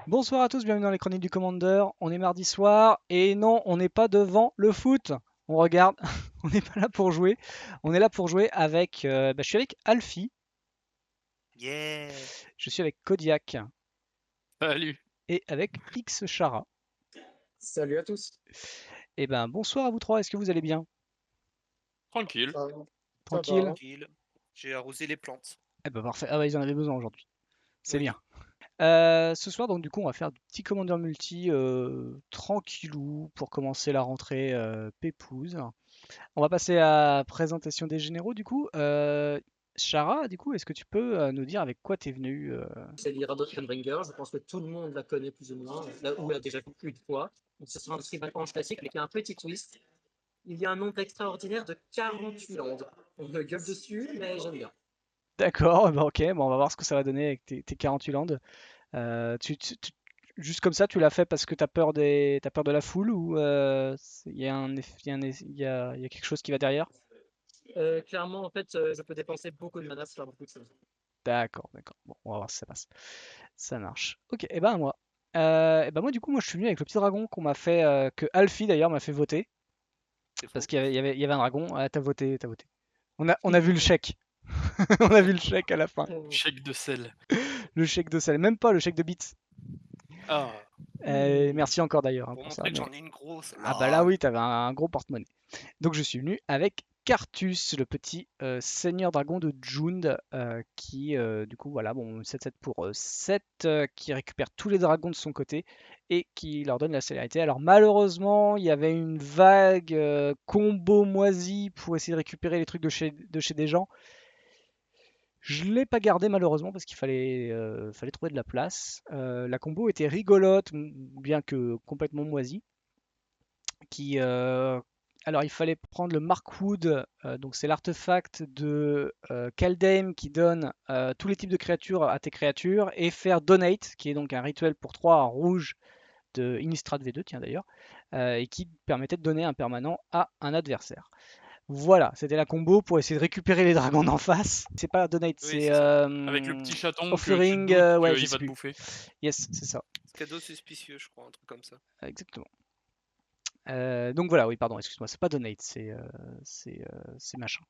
Bonsoir à tous, bienvenue dans les chroniques du Commander. On est mardi soir et non, on n'est pas devant le foot. On regarde, on n'est pas là pour jouer. On est là pour jouer avec. Je suis avec Alfie, Yeah! je suis avec Kodiak Salut. et avec X Chara. Salut à tous. Et ben bonsoir à vous trois, est-ce que vous allez bien? Tranquille. Ça va. Tranquille? Tranquille. J'ai arrosé les plantes. Eh ben parfait, ah bah ils en avaient besoin aujourd'hui. C'est Oui. bien. Ce soir donc du coup on va faire du petit Commander multi tranquillou pour commencer la rentrée pépouze. On va passer à la présentation des généraux du coup. Chara, du coup, est-ce que tu peux nous dire avec quoi t'es venu C'est l'Ira Bringer. Je pense que tout le monde la connaît plus ou moins, là où elle a déjà vu plus de fois. Donc, ce sera un script vacances classique, mais qui a un petit twist. Il y a un nombre extraordinaire de 48 landes. On me gueule dessus, mais j'aime bien. D'accord, bah ok, bon, on va voir ce que ça va donner avec tes 48 landes. Juste comme ça, tu l'as fait parce que t'as peur de la foule ou il y a il y a quelque chose qui va derrière? Clairement, en fait, je peux dépenser beaucoup de mana pour faire beaucoup de choses. D'accord, d'accord. Bon, on va voir si ça passe. Ça marche. Ok, et ben moi. Et ben moi du coup, moi je suis venu avec le petit dragon qu'on m'a fait, que Alfie d'ailleurs m'a fait voter. C'est Parce faux. qu'il y avait un dragon. Ah, t'as voté, t'as voté. On a vu le chèque. On a vu le chèque à la fin. Chèque de sel. Le chèque de sel, même pas le chèque de bits. Ah, Merci encore d'ailleurs hein, Pour pour ça. montrer que Mais... j'en ai une grosse. Ah bah là Lol. oui, t'avais un gros porte-monnaie. Donc je suis venu avec Cartus, le petit seigneur dragon de Jund, qui du coup voilà, bon 7-7 pour 7, qui récupère tous les dragons de son côté et qui leur donne la célérité. Alors malheureusement, il y avait une vague combo moisi pour essayer de récupérer les trucs de chez des gens. Je l'ai pas gardé malheureusement parce qu'il fallait trouver de la place. La combo était rigolote, bien que complètement moisie. Qui, alors il fallait prendre le Markwood, donc c'est l'artefact de Kaldheim qui donne tous les types de créatures à tes créatures, et faire Donate, qui est donc un rituel pour 3 en rouge de Innistrad V2, tiens d'ailleurs, et qui permettait de donner un permanent à un adversaire. Voilà, c'était la combo pour essayer de récupérer les dragons d'en face. C'est pas Donate, Oui, c'est c'est ça. avec le petit chaton que tu te Offering, doutes ouais, je qu'il sais va te plus. bouffer. Yes, c'est ça, Cadeau suspicieux, je crois, un truc comme ça. exactement. Donc voilà, oui, pardon, excuse-moi, c'est pas Donate, c'est machin.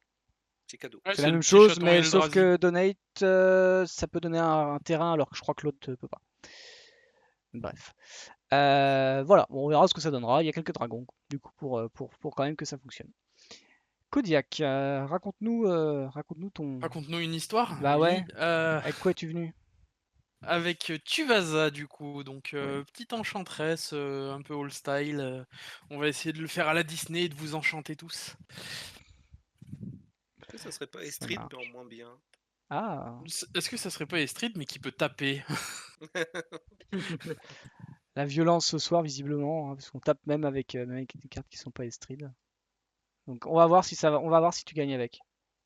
C'est cadeau. Ouais, C'est la c'est le même petit chose, chaton mais sauf Eldrazi. que Donate, ça peut donner un terrain alors que je crois que l'autre peut pas. Bref. Voilà, bon, on verra ce que ça donnera. Il y a quelques dragons, du coup, pour quand même que ça fonctionne. Kodiak, raconte-nous ton. Raconte-nous une histoire, Bah ouais, oui. avec quoi es-tu venu? Avec Tuvasa, du coup. Donc, Oui. petite enchanteresse, un peu old style. On va essayer de le faire à la Disney et de vous enchanter tous. Est-ce que ça serait pas Ça Estrid, mais en marche. moins bien? Ah, Est-ce que ça serait pas Estrid, mais qui peut taper? la violence ce soir, visiblement, hein, parce qu'on tape même avec des cartes qui sont pas Estrid. Donc on va voir si ça va, on va voir si tu gagnes avec.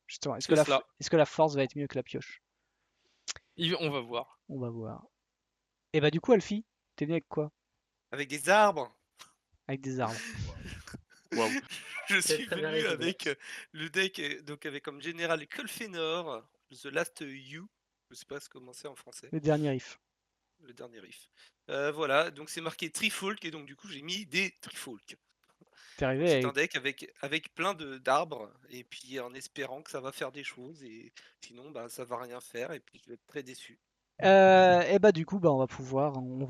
Justement, C'est cela. est-ce que la force va être mieux que la pioche? On va voir. On va voir. Et bah du coup, Alfie, t'es venu avec quoi? Avec des arbres? Avec des arbres. Waouh. Je C'est suis très bien venu résumé. avec le deck, donc avec comme général Kulfenor, The Last You. Je sais pas comment c'est en français. Le dernier riff. Le dernier riff. Voilà, donc c'est marqué Trifolk, et donc du coup j'ai mis des Trifolk. T'es arrivé Donc c'est un avec... deck avec plein d'arbres, et puis en espérant que ça va faire des choses, et sinon bah ça va rien faire, et puis je vais être très déçu. Et bah du coup, bah on va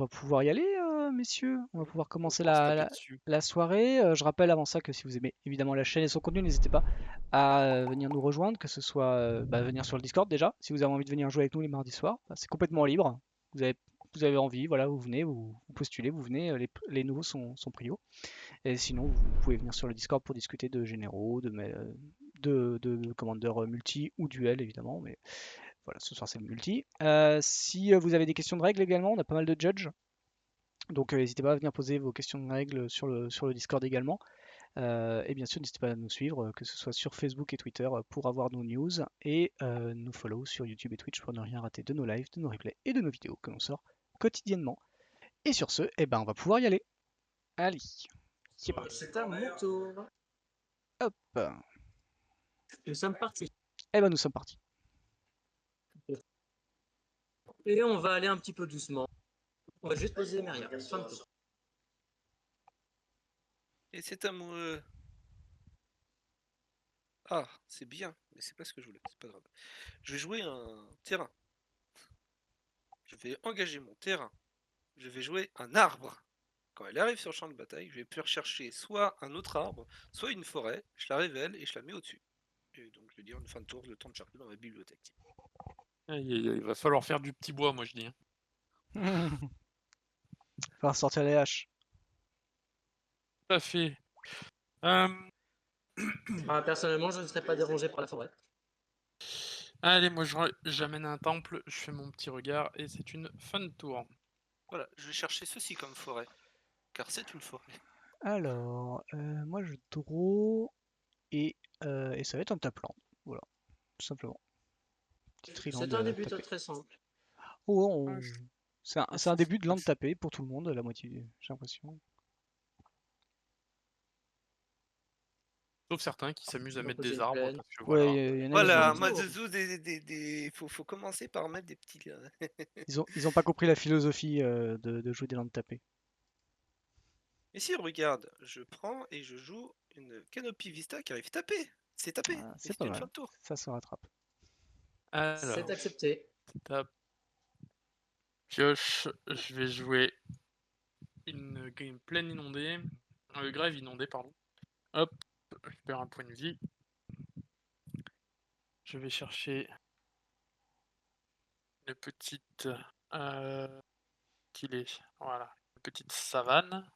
pouvoir y aller, messieurs. On va pouvoir On commencer va se taper dessus. la soirée. Je rappelle avant ça que si vous aimez évidemment la chaîne et son contenu, n'hésitez pas à venir nous rejoindre, que ce soit venir sur le Discord déjà. Si vous avez envie de venir jouer avec nous les mardis soirs, bah, c'est complètement libre. Vous avez, vous avez envie, voilà, vous venez, vous postulez, vous venez. Les nouveaux sont prio. Et sinon, vous pouvez venir sur le Discord pour discuter de généraux, de commandeurs multi ou duel évidemment. Mais voilà, ce soir c'est le multi. Si vous avez des questions de règles également, on a pas mal de judges. Donc n'hésitez pas à venir poser vos questions de règles sur le Discord également. Et bien sûr, n'hésitez pas à nous suivre, que ce soit sur Facebook et Twitter, pour avoir nos news et nous follow sur YouTube et Twitch pour ne rien rater de nos lives, de nos replays et de nos vidéos que l'on sort quotidiennement. Et sur ce, eh ben, on va pouvoir y aller. Allez, c'est parti. C'est à mon tour. Hop. Nous sommes partis. Eh ben, nous sommes partis. Et on va aller un petit peu doucement. On va juste poser Meria. Fin de tour. Et c'est amoureux. Ah, c'est bien, mais c'est pas ce que je voulais, c'est pas grave. Je vais jouer un terrain. Je vais engager mon terrain. Je vais jouer un arbre. Quand elle arrive sur le champ de bataille, je vais pouvoir chercher soit un autre arbre, soit une forêt, je la révèle et je la mets au-dessus. Et donc je vais dire une fin de tour, le temps de chercher dans ma bibliothèque. Il va falloir faire du petit bois, moi je dis. Falloir sortir les haches. Tout à fait. Euh, Personnellement, je ne serais pas dérangé par la forêt. Allez, moi j'amène un temple, je fais mon petit regard et c'est une fin de tour. Voilà, je vais chercher ceci comme forêt, car c'est une forêt. Alors, moi je draw et ça va être un tape-land. Voilà, tout simplement. Petite C'est triland un début tapé. très simple. Oh, Ah, c'est un début de land tapé pour tout le monde, la moitié, j'ai l'impression. Sauf certains qui s'amusent à On va mettre poser des une arbres plaine. parce que Ouais, voilà. y en a, Voilà, ont- Mazuzu, faut commencer par mettre des petits. ils ont pas compris la philosophie de jouer des landes tapées. Et si, regarde, je prends et je joue une Canopy Vista qui arrive taper. C'est tapé, Ah, mais c'est c'est pas une mal, fin de tour. ça se rattrape. C'est Alors, accepté. tape. Pioche, je vais jouer une plaine inondée, grève inondée, pardon. Hop, je perds un point de vie. Je vais chercher une petite qu'il est, voilà, une petite savane,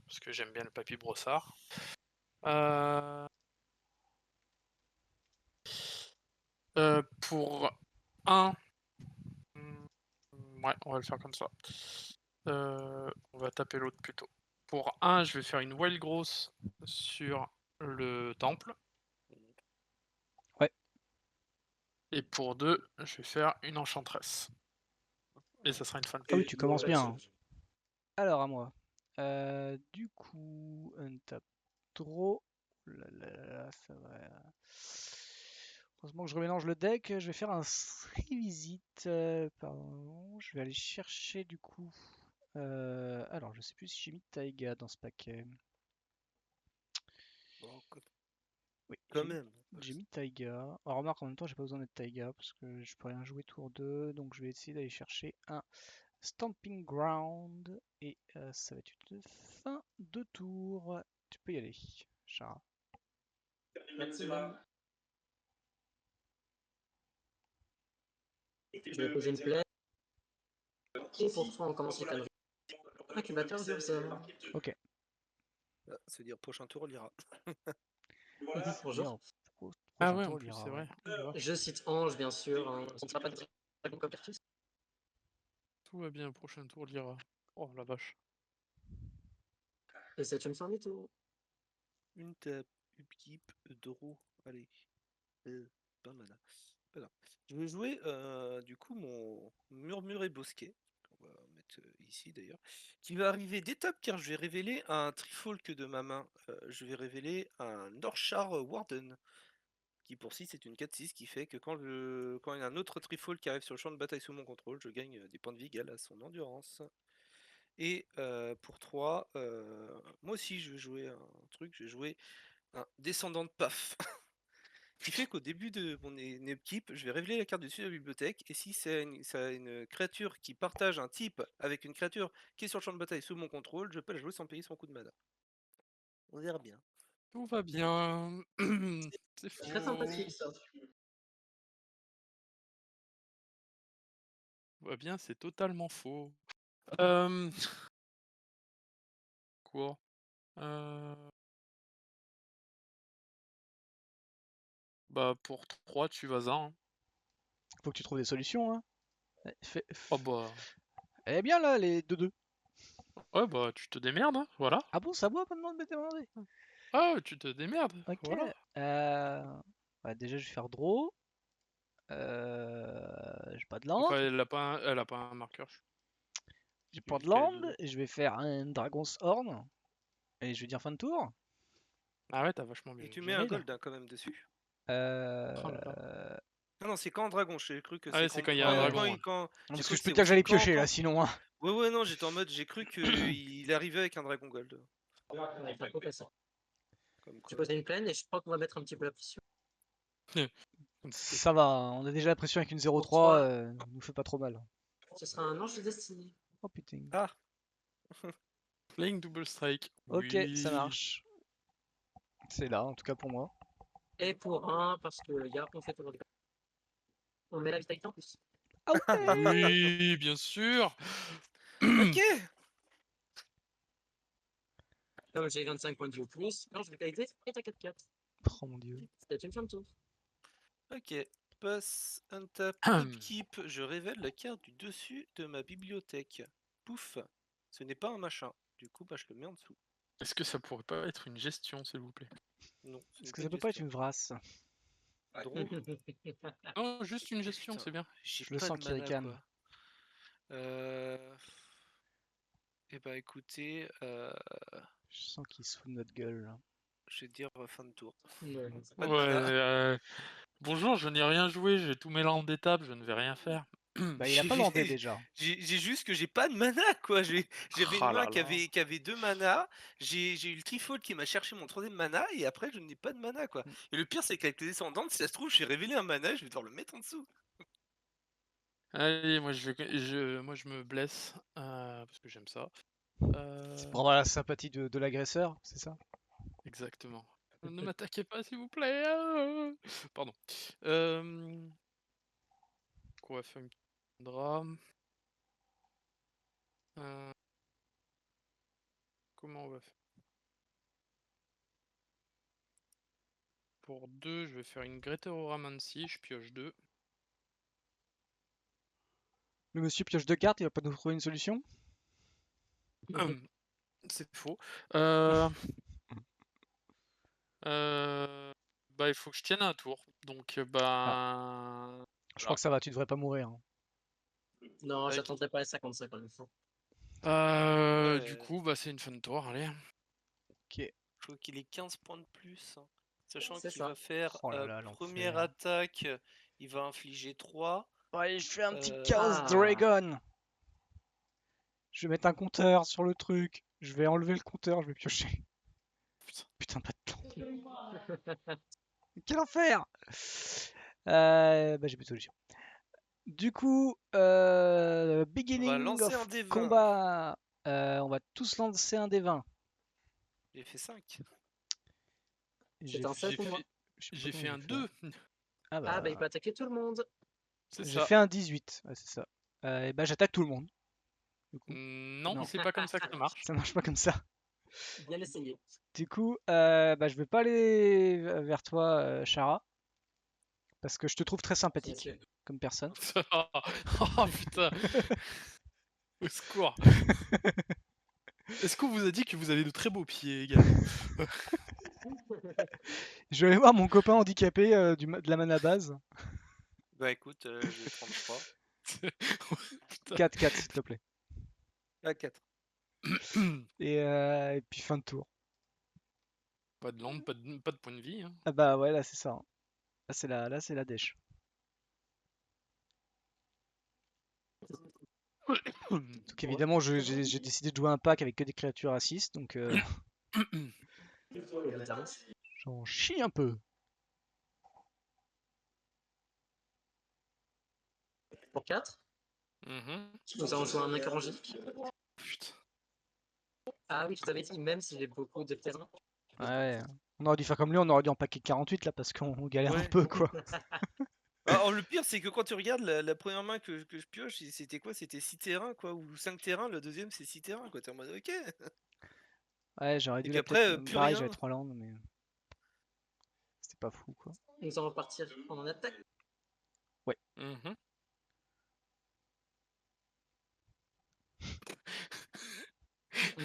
parce que j'aime bien le papy brossard. Pour un, ouais, on va le faire comme ça. On va taper l'autre plutôt. Pour un, je vais faire une wild grosse sur le temple. Ouais. Et pour deux, je vais faire une enchantress. Et ça sera une fin de Ah oui, tour. tu commences bien. Hein. Alors à moi. Du coup, un tape draw. Oh là là là là, ça va. Heureusement que je remélange le deck. Je vais faire un revisit. Pardon. Je vais aller chercher du coup. Alors, je sais plus si j'ai mis Taiga dans ce paquet. Bon, Oui, quand même. j'ai mis Taiga. Alors, remarque, en même temps, j'ai pas besoin de Taiga parce que je peux rien jouer tour 2. Donc, je vais essayer d'aller chercher un Stamping Ground. Et ça va être une fin de tour. Tu peux y aller, Chara. Je vais poser une plaine. Et pour toi, on commence les conneries. Incubateur d'Urza. Ok. Ça veut dire prochain tour, on lira. Bonjour. Ah ouais, en plus, c'est vrai. Je cite Ange, bien sûr. Hein. Ce ne sera pas de dragon comme Pertus. Tout va bien, prochain tour l'ira. Oh la vache. Et c'est une fin du tour. Une tape, upkeep, draw. Allez. Pas mana. Pas grave. Je vais jouer du coup mon murmuré bosquet. On va mettre ici d'ailleurs. Qui va arriver d'étape car je vais révéler un Trifolk de ma main. Je vais révéler un Norchar Warden. Qui pour 6 c'est une 4-6 qui fait que quand il y a un autre Trifolk qui arrive sur le champ de bataille sous mon contrôle, je gagne des points de vie égal à son endurance. Et pour 3, moi aussi je vais jouer un truc, je vais jouer un descendant de Paf. Qui fait qu'au début de mon équipe, je vais révéler la carte dessus de la bibliothèque, et si c'est une créature qui partage un type avec une créature qui est sur le champ de bataille sous mon contrôle, je peux la jouer sans payer son coup de mana. On verra bien. Tout va bien. C'est Très faux. sympathique ça. Tout va bien, c'est totalement faux. Quoi Bah pour 3 tu vas en. Faut que tu trouves des solutions. Hein. Oh bah. Eh bien là, les 2-2. Ouais bah tu te démerdes, hein, voilà. Ah bon, ça boit maintenant de demander. Ah tu te démerdes, Ok. voilà. Ouais, déjà, je vais faire draw. J'ai pas de land. Enfin elle a pas un marqueur. J'ai pas de land. Et je vais faire un Dragon's Horn. Et je vais dire fin de tour. Ah ouais, t'as vachement bien Et tu mets géré, un là. gold hein, quand même dessus. Oh là là. Non, non, c'est quand un dragon, j'ai cru que Ah ouais, c'est quand il y a un dragon. Non, j'ai parce cru que je peux c'est te dire que j'allais quand- piocher quand- là, sinon. Hein. Ouais, non, j'étais en mode, j'ai cru qu'il arrivait avec un Dragon Gold. Ouais, pas complètement. Comme Tu quoi. poses une plaine et je crois qu'on va mettre un petit peu la pression. Ça va, on a déjà la pression avec une 0-3, toi. nous fait pas trop mal. Ce sera un ange de destinée. Oh putain. Ah, Playing double strike. Ok, ça Oui. marche. C'est là, en tout cas pour moi. Et pour un, parce que le gars, on fait toujours des. On met la vitalité en plus. Ah ouais. Oui, bien sûr. ok. Comme j'ai 25 points de vie au plus, l'ange de vitalité est à 4-4. Oh mon dieu. C'est une fin de tour. Ok. Pass, untap, upkeep. Je révèle la carte du dessus de ma bibliothèque. Pouf. Ce n'est pas un machin. Du coup, bah, je le mets en dessous. Est-ce que ça pourrait pas être une gestion, s'il vous plaît? Non, ce n'est Est-ce que ça peut pas être une vrasse? Drôle. Non, juste une gestion, Putain, c'est bien. J'ai Je le pas sens de qu'il mana, ricane. quoi. Eh bah écoutez, Je sens qu'il se fout de notre gueule. Là. je vais dire fin de tour. Ouais. Pas de Ouais. mana. Bonjour, je n'ai rien joué, j'ai tous mes landes d'étape, je ne vais rien faire. Bah il a pas landé déjà. J'ai juste que j'ai pas de mana, quoi. J'avais Ah une main là qui là. avait 2 mana. J'ai eu le Trifold qui m'a cherché mon 3ème mana. Et après, je n'ai pas de mana, quoi. Et le pire, c'est qu'avec les descendantes, si ça se trouve, j'ai révélé un mana. Je vais devoir le mettre en dessous. Allez, moi je me blesse parce que j'aime ça. C'est pour avoir la sympathie de l'agresseur, c'est ça? Exactement. Ne m'attaquez pas, s'il vous plaît. Pardon. On va faire une petite drame. Comment on va faire? Pour 2, je vais faire une Greater-Ramancy, je pioche 2. Le monsieur pioche 2 cartes, il va pas nous trouver une solution? C'est faux. Bah, il faut que je tienne un tour. Donc, bah. Je crois que ça va, tu devrais pas mourir. Hein. Non, Avec- j'attendrai pas les 55 en fois. Du Ouais. coup, bah, c'est une fin de tour, allez. Ok. Faut qu'il ait 15 points de plus. Sachant C'est qu'il ça. va faire Oh là là, première l'enfer. attaque, il va infliger 3. Ouais, je fais un petit Euh, Chaos Ah. Dragon. Je vais mettre un compteur sur le truc. Je vais enlever le compteur, je vais piocher. Putain, pas de temps. Quel enfer! Bah, j'ai plus de solution. Du coup, On va beginning lancer un of D20. combat. On va tous lancer un D20. J'ai fait 5. J'ai C'est un seul J'ai pour moi. fait, je sais pas j'ai comment fait un 2. Ah Ah, bah, il bah, peut attaquer tout le monde. C'est j'ai ça. fait un 18. Ouais, c'est ça. Et bah, j'attaque tout le monde. Du coup, Non, Non. c'est pas comme ça que ça marche. ça marche pas comme ça. Bien essayé. Du coup, bah, je vais pas aller vers toi, Chara, parce que je te trouve très sympathique Bien sûr. comme personne. Oh putain. Au secours. Est-ce qu'on vous a dit que vous avez de très beaux pieds également? Je vais aller voir mon copain handicapé de la mana base. Bah écoute, j'ai 33. Putain. 4-4 s'il te plaît. Ah, 4. Et puis fin de tour. Pas de lampe, pas de point de vie. Hein. Ah bah ouais, là c'est ça. Là c'est la dèche. Donc évidemment, j'ai décidé de jouer un pack avec que des créatures à 6, donc Évidemment. j'en chie un peu. Pour 4, Mhm. nous allons jouer un Incar angélique. Putain. Ah oui, je t'avais dit, même si j'ai beaucoup de terrain. Ouais. On aurait dû faire comme lui, on aurait dû en paquer 48 là parce qu'on galère un Ouais. peu quoi. Alors, le pire, c'est que quand tu regardes la première main que je pioche, c'était quoi? C'était 6 terrains, quoi, ou 5 terrains. Le deuxième, c'est 6 terrains, quoi. T'es en mode ok. Ouais, j'aurais Et dû puis la après, peut-être. plus Pareil, rien. j'avais 3 landes, mais c'était pas fou quoi. Nous allons partir en attaque. Mhm. On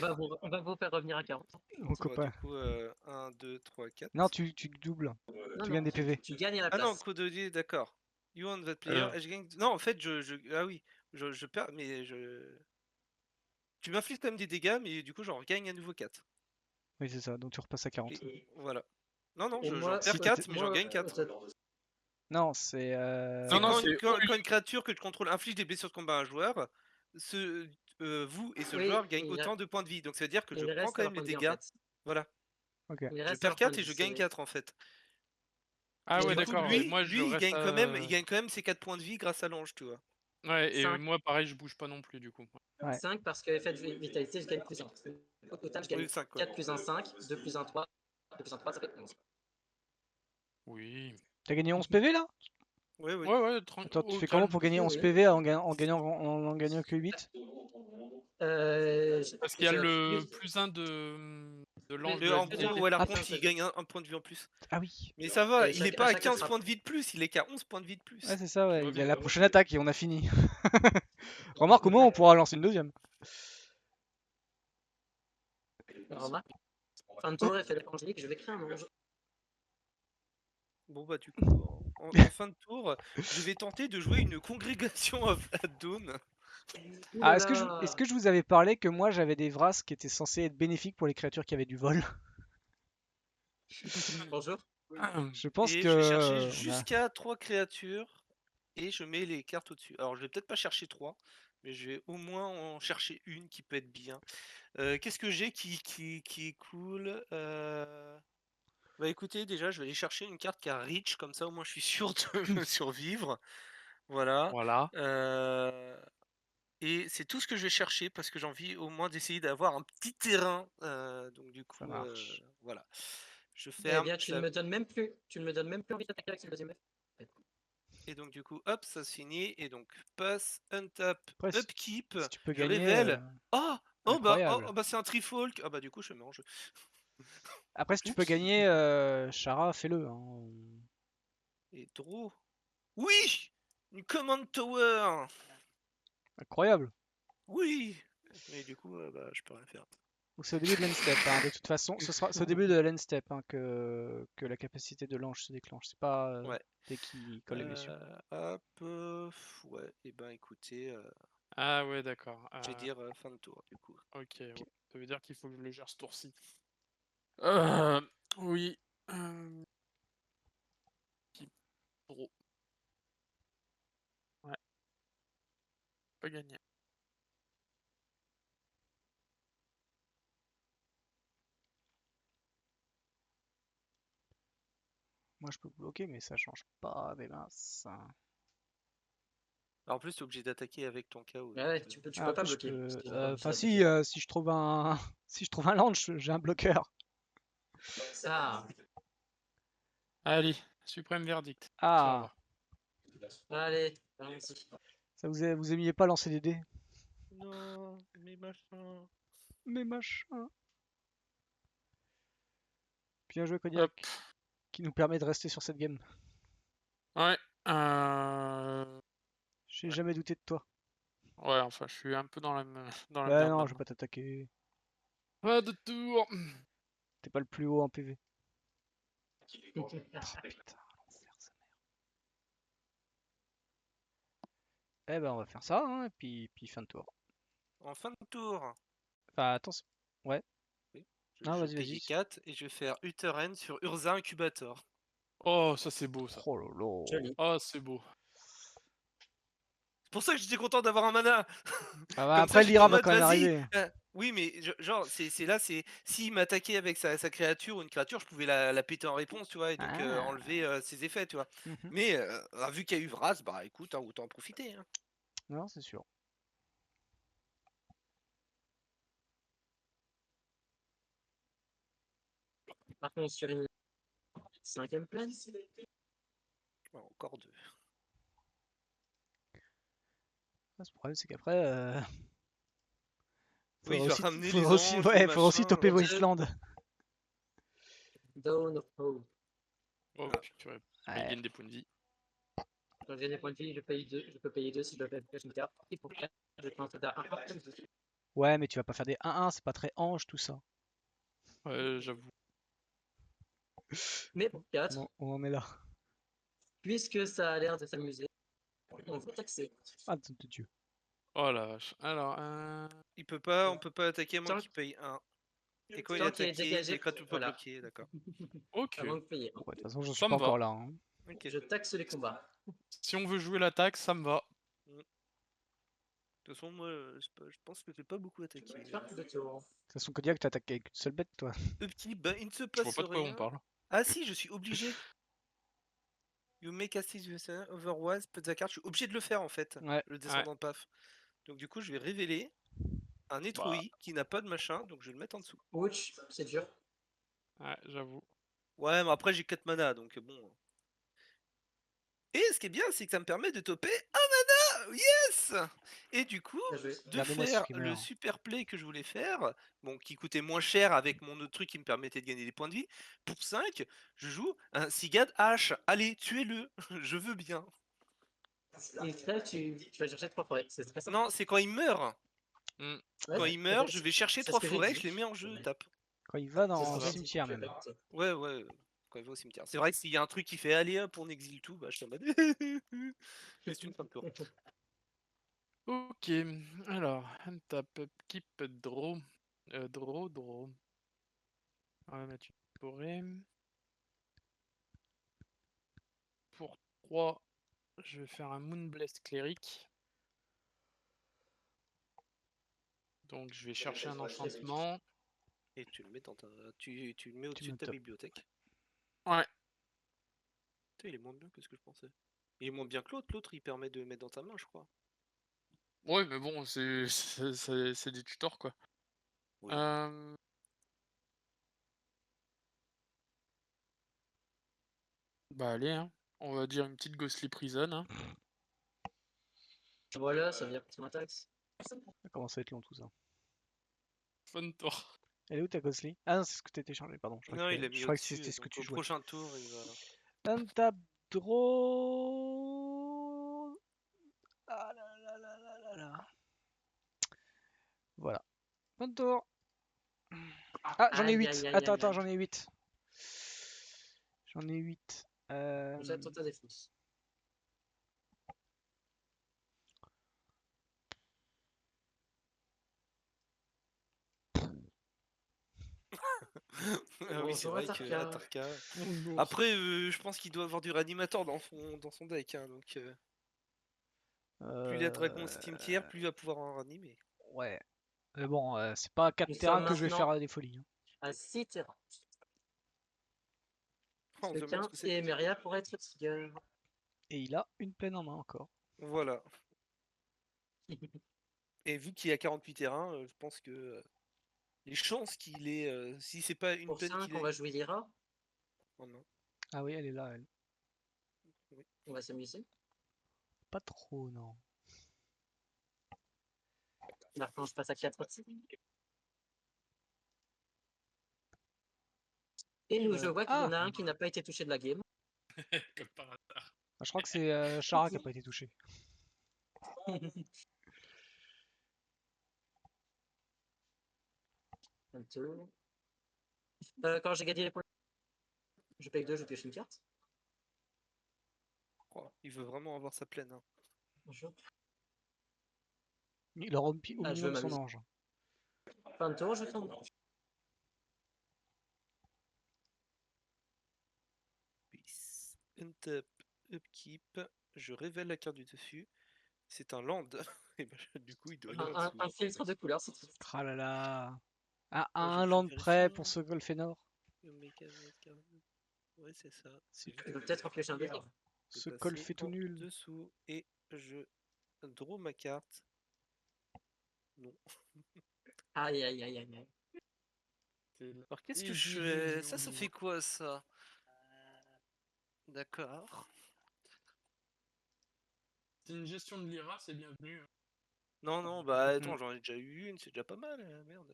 va vous faire revenir à 40. Mon Bon, copain. du coup, 1, 2, 3, 4. Non, tu doubles. Non, Tu gagnes des PV. tu gagnes à la Ah non, place. Codelier, d'accord. You want that player? Alors. Et je gagne. Non, en fait, ah oui, je perds, mais je. Tu m'infliges quand même des dégâts, mais du coup, j'en regagne à nouveau 4. Oui, c'est ça. Donc tu repasses à 40. Voilà. Non, Et j'en moi, perds si 4, t'étais- mais j'en gagne 4. Non, c'est. C'est Non, quand, c'est quand une créature que je contrôle inflige des blessures de combat à un joueur, vous et ce Oui, joueur gagnent il autant de points de vie. Donc ça veut dire que je il prends reste quand leur même les point de vie, en dégâts. fait. Voilà. Ok. Il Je reste perds leur point 4 de et je vie, gagne c'est- 4 en fait. Ah Et ouais, du coup, d'accord. Et moi, je lui, reste il gagne quand même ses 4 points de vie grâce à l'ange, tu vois. Ouais, et 5. moi, pareil, je bouge pas non plus, du coup. Ouais. 5 parce que effet de vitalité, je gagne plus 1. Au total, je gagne Oui, 5 quoi. 4 plus 1, 5, 2 plus 1, 3, 2 plus 1, 3, ça fait 11. Oui. T'as gagné 11 PV là? Oui, oui. Ouais, ouais, Attends, tu au fais comment calme. pour gagner Oui, 11 oui. PV en gagnant que 8? Parce qu'il y a le Oui, plus 1 de l'ange Oui, de Et la en j'ai gros, vitalité. ouais, fait l'arpent, un il seul. gagne un point de vie en plus. Ah oui. Mais ça va, Et il est chaque- pas à à chaque 15 attrape. points de vie de plus, il est qu'à 11 points de vie de plus. Ouais, c'est ça, ouais. va Il y a bien, la ouais. prochaine attaque et on a fini. Remarque, au moins on pourra lancer une deuxième. Remarque, fin de tour, effet de angélique, je vais créer un ange. Bon bah du coup, en fin de tour, je vais tenter de jouer une congrégation à Dawn. Ah, Ouh est-ce là que je vous avais parlé que moi j'avais des Vras qui étaient censés être bénéfiques pour les créatures qui avaient du vol? Bonjour. Je pense Et que je vais chercher on a- jusqu'à 3 créatures et je mets les cartes au-dessus. Alors je vais peut-être pas chercher 3, mais je vais au moins en chercher une qui peut être bien. Qu'est-ce que j'ai qui est cool? Bah écoutez, déjà je vais aller chercher une carte qui a Reach, comme ça au moins je suis sûr de me survivre. Voilà. Voilà. Et c'est tout ce que je vais chercher parce que j'ai envie au moins d'essayer d'avoir un petit terrain. Donc du Ça coup, marche. voilà. Je Eh ferme. bien, tu ne me donnes même plus envie d'attaquer avec ce deuxième effet. Et donc du coup, hop, ça se finit. Et donc pass, untap, Après, upkeep. si tu peux Je gagner, révèle. Ah, incroyable. bah c'est un trifolk. Ah bah du coup je mets en jeu. Après, si tu peux Oups. gagner, Chara, fais-le, hein. Et draw. Oui, une command tower. Incroyable. Oui. Mais du coup, bah je peux rien faire. Donc c'est au début de l'end step, hein. De toute façon, c'est au début de l'end step hein, que la capacité de l'ange se déclenche. C'est pas Ouais. dès qu'il colle les blessures. Hop. Ouais. Et ben écoutez, Ah ouais, d'accord. je vais dire fin de tour du coup. Ok, ouais. Ça veut dire qu'il faut que je le gère ce tour-ci. Oui. Qui draw. Ouais. Pas gagné. Moi, je peux bloquer, mais ça change pas des masses. Alors, en plus, t'es obligé d'attaquer avec ton KO. Ouais, tu peux Ah, en pas plus, je bloquer. parce peux. qu'ils ont pas Enfin, réussi si, à attaquer. si je trouve un, si je trouve un launch, j'ai un bloqueur. Ah, Allez, suprême verdict. Ça Ah, va. allez, allons-y. ça vous aimiez pas lancer des dés? Non, mais machin. Mais machin. Bien joué, Kodiak, Hop. qui nous permet de rester sur cette game. Ouais. J'ai Ouais. jamais douté de toi. Ouais, enfin, je suis un peu dans la Bah merde non, je vais maintenant. pas t'attaquer. Pas de tour. T'es pas le plus haut en PV. Oh putain, l'enfer, sa mère. Eh ben, on va faire ça, hein, et puis fin de tour. En fin de tour, Enfin, attention. Ouais. Non, je vas-y, paye vas-y. 4 et je vais faire Utteren sur Urza Incubator. Oh, ça c'est beau ça. Oh lolo. Joli. Oh, c'est beau. C'est pour ça que j'étais content d'avoir un mana. Ah bah, Comme ça, après, j'étais en l'Ira va mode, quand même vas-y. arriver. Oui, mais genre, c'est là, c'est s'il m'attaquait avec sa créature ou une créature, je pouvais la péter en réponse, tu vois, et donc Ah. enlever ses effets, tu vois. Mhm. Mais vu qu'il y a eu Vras, bah écoute, hein, autant en profiter. Hein. Non, c'est sûr. Par contre, sur une 5e place, Ouais, encore 2. Ah, ce problème, c'est qu'après, Oui, je vais ramener les faudra aussi, anges, ouais, les faudra aussi machins. topper Deux. Wasteland. Dawn of Hope. Oh, Ah. purée. Il Ouais. gagne des points de vie. Quand j'ai des points de vie, je peux payer 2 si je dois faire une carte. Et pour faire, je prends un à 1. Ouais, mais tu vas pas faire des 1-1, c'est pas très ange tout ça. Ouais, j'avoue. Mais pour 4, On en est là. puisque ça a l'air de s'amuser, on va taxer. Ah, de Dieu. Oh la vache. Alors, On peut pas attaquer à moins Tant- qu'il paye 1. Et quand il est Tant qu'il est attaqué, dégagé, et quand tu peux voilà. bloquer, d'accord. ok. Avant de payer. Bon, ouais, de toute façon, j'en suis Ça pas me va. encore là. Hein. Ok. Je taxe les combats. Si on veut jouer l'attaque, ça me va. toute façon, moi, je pense que j'ai pas beaucoup attaqué. Pas de tour. De toute façon, Kodiak, t'attaques avec une seule bête, toi. Petit, bah, il ne se Je vois passe pas de quoi on rien. parle. Ah si, je suis obligé. You make a six otherwise, put the card. Je suis obligé de le faire en fait, Ouais. le descendant de paf. Donc du coup, je vais révéler un Bah, Etrui qui n'a pas de machin, donc je vais le mettre en dessous. Ouch, c'est dur. ouais, j'avoue. Ouais, mais après j'ai 4 mana, donc bon. Et ce qui est bien, c'est que ça me permet de toper un mana. Yes. Et du coup, Bien joué. de Regardez-moi ce faire streamer. le super play que je voulais faire, bon, qui coûtait moins cher avec mon autre truc qui me permettait de gagner des points de vie. Pour 5, je joue un Sigad H. Allez, tuez-le. Je veux bien. Il crève, tu vas chercher 3 forêts. C'est très simple. Non, c'est quand il meurt. Hmm. Ouais, Quand il meurt, je vais chercher c'est 3 ce que j'ai forêts, dit. je les mets en jeu, Ouais. tape. Quand il va C'est ce dans que le j'ai dit, cimetière, tu même. répètes. Ouais, quand il va au cimetière. C'est vrai que s'il y a un truc qui fait allez hop, on exile tout, bah je suis en mode. Mais c'est une fin de tour. Ok, alors, tape, keep, draw. Draw. On va mettre une forêt. Pour 3, je vais faire un Moonblast Cleric. Donc je vais chercher un enchantement. Et tu le mets dans ta. Tu le mets au-dessus de ta top. bibliothèque. Ouais, Putain, il est moins bien que ce que je pensais. Il est moins bien que l'autre. L'autre, il permet de le mettre dans ta main, je crois. ouais, mais bon, c'est des tutors quoi. Oui. Bah allez, hein. On va dire une petite Ghostly Prison. Hein. Voilà, ça vient pour ton attaque. Ça commence à être long tout ça. Fun tour. Elle est où ta Ghostly? Ah non, c'est ce que t'étais changé, pardon. Je Non, il a mis crois que au-dessus. c'était ce que Donc tu au jouais. prochain tour, il va. Untap draw. Ah là là là là là là. Voilà. Bon tour. Ah, j'en ai Aïe, 8. aïe, aïe, Attends, aïe, aïe. j'en ai 8. J'en ai 8. Jette ta défense. Ah oui, c'est Bonjour, vrai que Atarka. Atarka. Après, je pense qu'il doit avoir du réanimateur dans son deck. Hein, donc, plus les dragons au cimetière, plus il va pouvoir en ranimer. Ouais. Mais bon, c'est pas à 4 Nous terrains sommes que je vais faire maintenant des folies. Hein. à 6 terrains. Oh, on se demande ce Quelqu'un que c'est. et Meria pour être Tiger. Et il a une peine en main encore. Voilà. Et vu qu'il a 48 terrains, je pense que les chances qu'il ait, si c'est pas une Pour peine 5, qu'il on ait va jouer Lyra. en main. Ah oui, elle est là, elle. Oui. On va s'amuser. Pas trop, non. L'archange passe à 4 aussi. Et nous, je vois qu'il y en a un qui n'a pas été touché de la game. Comme par hasard. Ah, je crois que c'est Chara qui a pas été touché. Un tour. Quand j'ai gagné les points, je paye 2, je pioche une carte. Oh, il veut vraiment avoir sa plaine. Hein. Bonjour. Il aura au Ah, je veux minimum son m'amuser. ange. Fin de tour, je tombe. Peace. Untap, upkeep. Je révèle la carte du dessus. C'est un land. Et ben, du coup, il doit aller en dessous. Un filtre de couleur, c'est triste. Ah là là. À je un land vérifie, près hein. pour ce Golfenor. Ouais, c'est ça. C'est Il veut peut-être en piocher un deuxième. Ce passer col fait tout en nul. dessous et je draw ma carte. Non. Aïe, aïe, aïe, aïe, aïe. Alors qu'est-ce que je fais? Ça fait quoi ça? D'accord. C'est une gestion de Lyra, c'est bienvenu. Hein. Non, bah attends, j'en ai déjà eu une, c'est déjà pas mal, merde.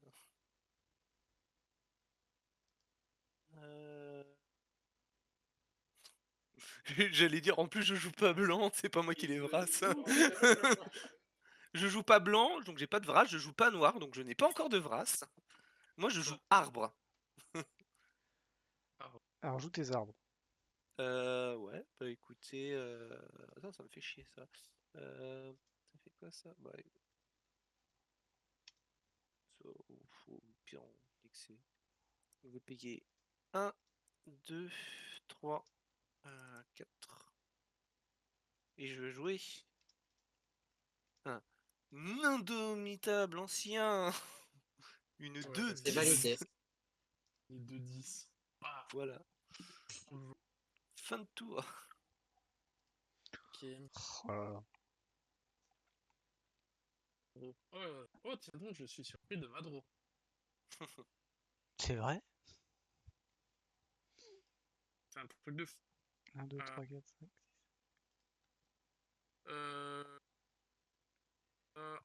J'allais dire, en plus je joue pas blanc, c'est pas moi qui les brasse. Je joue pas blanc, donc j'ai pas de vras, je joue pas noir, donc je n'ai pas encore de vras. Moi je joue arbre. Alors joue tes arbres. Ouais, bah écoutez, attends, ça me fait chier ça. Ça fait quoi ça? Bah, ça, faut pire en excès. On va payer 1, 2, 3, 4. Et je vais jouer 1, Indomitable ancien. Une Ouais, 2 C'est 10. validé. Les 2-10. Ah, Voilà. Fin de tour. ok. Oh là là. Oh, tiens donc, je suis surpris de Madro. C'est vrai? C'est un truc de fou. 1, 2, Ah. 3, 4, 5. Euh... euh...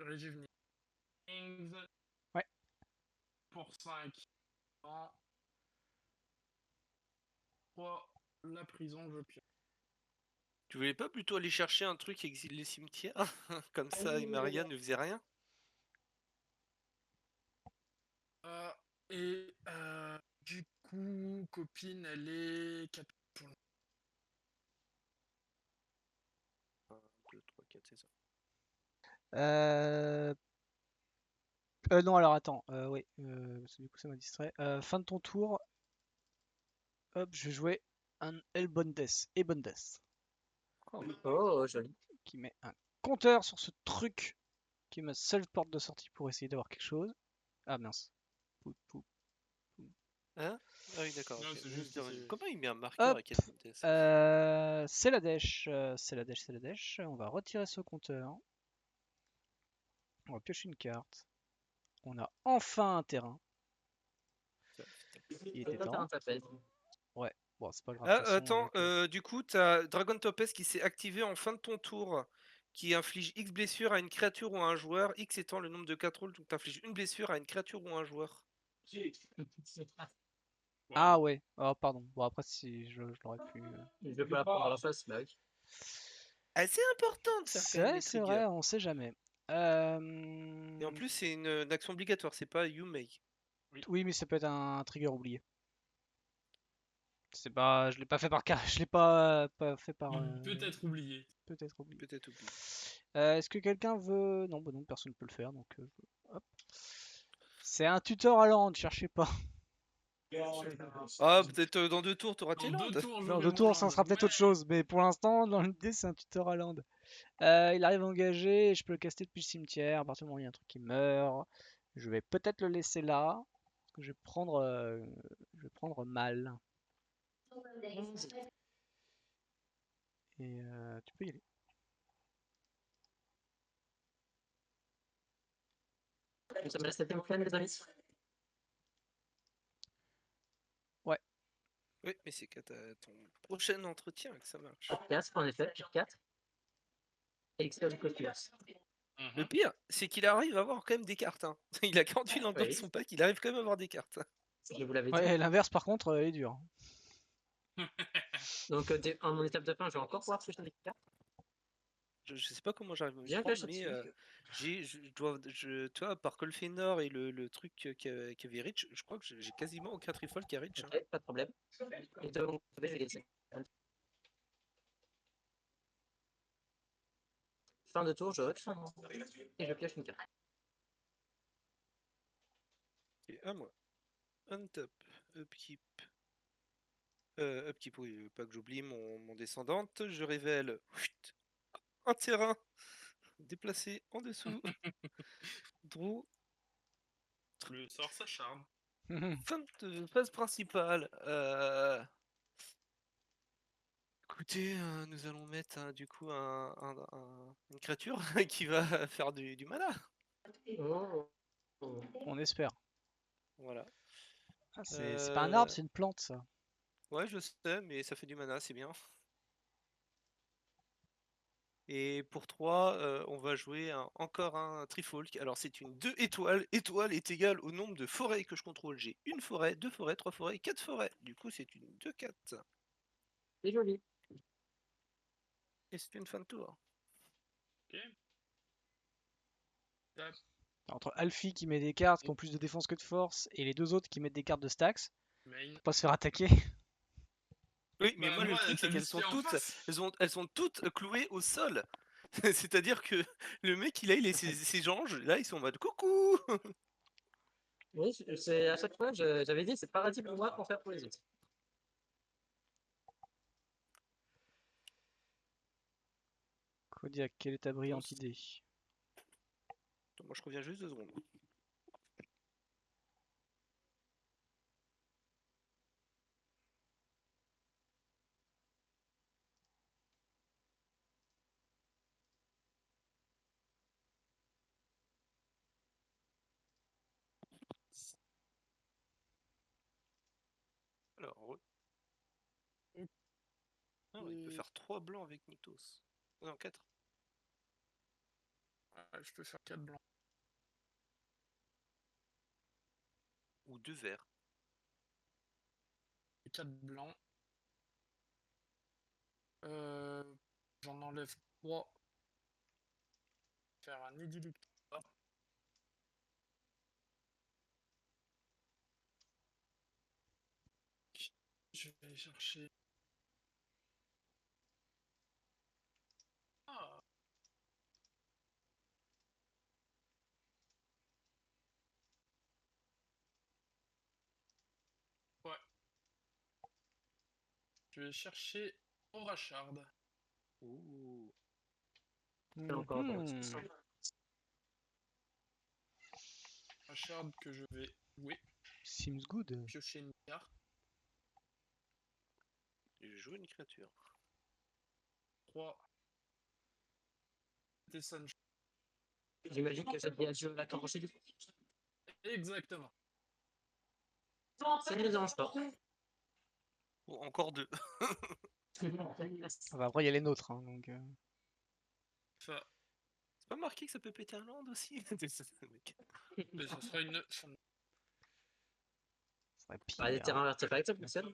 Rejuvening. Ouais. Pour 5 ans. 3. La prison, je pioche. Tu voulais pas plutôt aller chercher un truc qui exile les cimetières? Comme ça, Maria ne faisait rien? Du coup, copine, elle est 4 pour 1, 2, 3, 4, c'est ça. Euh... non, alors attends. Oui, parce que du coup, ça m'a distrait. Fin de ton tour. Hop, je vais jouer un Elbondes. Ebondes. Oh, joli. Qui met un compteur sur ce truc qui est ma seule porte de sortie pour essayer d'avoir quelque chose. Ah mince. Pou, pou. Hein? Ah oui, d'accord. Non, Ok. c'est Je juste me que dis, c'est- comment il met un marqueur Hop, à quel point c'est la dèche, c'est la dèche, c'est la dèche. On va retirer ce compteur. On va piocher une carte. On a enfin un terrain. Il était temps. Ouais, bon, c'est pas grave. de toute Ah, façon, attends, avec, du coup, t'as Dragon Topaz qui s'est activé en fin de ton tour, qui inflige X blessures à une créature ou à un joueur, X étant le nombre de 4 rôles, donc t'infliges une blessure à une créature ou à un joueur. Ah ouais, oh, pardon. Bon, après, si je l'aurais pu. Je vais pas la prendre à la face, bah oui. C'est important de faire quand même les C'est vrai, triggers. on sait jamais. Et en plus, c'est une action obligatoire, c'est pas you may. Oui, mais ça peut être un trigger oublié. C'est pas, je l'ai pas fait par cas, je l'ai pas fait par. Peut-être oublié. Peut-être oublié. Peut-être oublié. Est-ce que quelqu'un veut. Non, bah non, personne ne peut le faire, donc. Hop. C'est un tuteur à land, cherchez pas. Ah, peut-être dans 2 tours, t'auras tes Dans 2 landes. tours, Dans j'aurai 2 mon tours, ça land. sera peut-être autre chose, mais pour l'instant, dans l'idée, c'est un tuteur à land. Il arrive engagé, et je peux le caster depuis le cimetière. À partir du moment où il y a un truc qui meurt, je vais peut-être le laisser là. Parce que je vais prendre mal. Et tu peux y aller. Nous sommes à la 7ème flemme, les amis. Ouais. Oui, mais c'est qu'à ton prochain entretien que ça marche. 4, en effet, sur 4. Elixir du Cosmos. Le pire, c'est qu'il arrive à avoir quand même des cartes. Hein. Il a 48 landes dans Oui. son pack, il arrive quand même à avoir des cartes. Je vous l'avais dit. Ouais, l'inverse, par contre, elle est dure. Donc, en mon étape de fin, je vais encore pouvoir toucher des cartes. Je sais pas comment j'arrive à me Bien prendre, caché mais dessus. tu vois, par Colfenor et le truc qu'avait Rich, je crois que j'ai quasiment aucun trifle qui a Rich. Hein. Ok, pas de problème. Et de mon côté, je vais laisser. Fin de tour, je rechange. Et je pioche une carte. Et à moi. Untap, upkeep. Upkeep, oui, pas que j'oublie mon descendante. Je révèle un terrain déplacé en dessous. Drew. Le sort s'acharne. Fin de phase principale. Écoutez, nous allons mettre du coup une créature qui va faire du mana. Oh. On espère. Voilà. Ah, c'est pas un arbre, c'est une plante, ça. Ouais, je sais, mais ça fait du mana, c'est bien. Et pour 3, on va jouer encore un Trifolk. Alors c'est une 2 étoiles. Étoile est égale au nombre de forêts que je contrôle. J'ai une forêt, 2 forêts, 3 forêts, 4 forêts. Du coup, c'est une 2-4. C'est joli. Et c'est une fin de tour. Ok. Tap. Entre Alfie qui met des cartes qui ont plus de défense que de force et les deux autres qui mettent des cartes de stacks, Main. pour pas se faire attaquer. Oui, mais Bah, moi le moi, truc c'est t'as qu'elles mis sont celui en toutes, face. elles sont toutes clouées au sol. C'est-à-dire que le mec il a ses anges, là ils sont en mode coucou. Oui, c'est à chaque fois, j'avais dit, c'est paradis pour moi pour faire pour les autres. Kodiak, quelle est ta brillante idée? Attends, moi je reviens juste 2 secondes. Alors, ah, il peut faire 3 blancs avec Nyktos. Non, 4. Ouais, je peux faire 4 blancs. Ou 2 verts. 4 blancs. J'en enlève 3. Faire un idyllique. Je vais aller chercher. Ah. Ouais. Je vais chercher Orachard. Ouh. Encore dans Mhm. Orachard que je vais jouer. Seems good. Piocher une carte. Je joue une créature. 3. Tesson. J'imagine que ça devient adieu à la corde. Exactement. Ça ne me dérange pas. Oh, encore 2. Enfin, après, il y a les nôtres. Hein, donc, Ça, C'est pas marqué que ça peut péter un land aussi? mais ça sera une. ça serait Bah, les pire. terrains artefacts, ça fonctionne.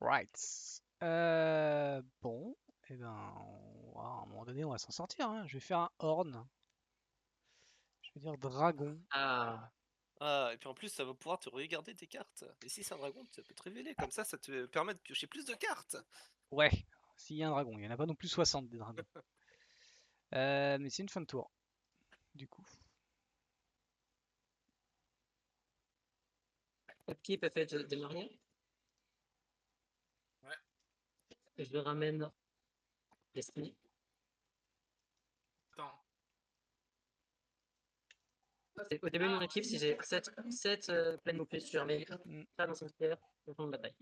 Right. Bon, et ben, à un moment donné, on va s'en sortir. Hein. Je vais faire un horn. Je vais dire dragon. Ah, Ah, et puis en plus, ça va pouvoir te regarder tes cartes. Et si c'est un dragon, ça peut te révéler. Comme ça te permet de piocher plus de cartes. Ouais, s'il y a un dragon. Il n'y en a pas non plus 60 des dragons. Mais c'est une fin de tour. Du coup. qui peut faire démarrer? Ouais. Je ramène l'esprit. Attends. Au début de mon équipe, si j'ai 7 pleines ou plus sur mes pas dans son cimetière, je prends de bataille.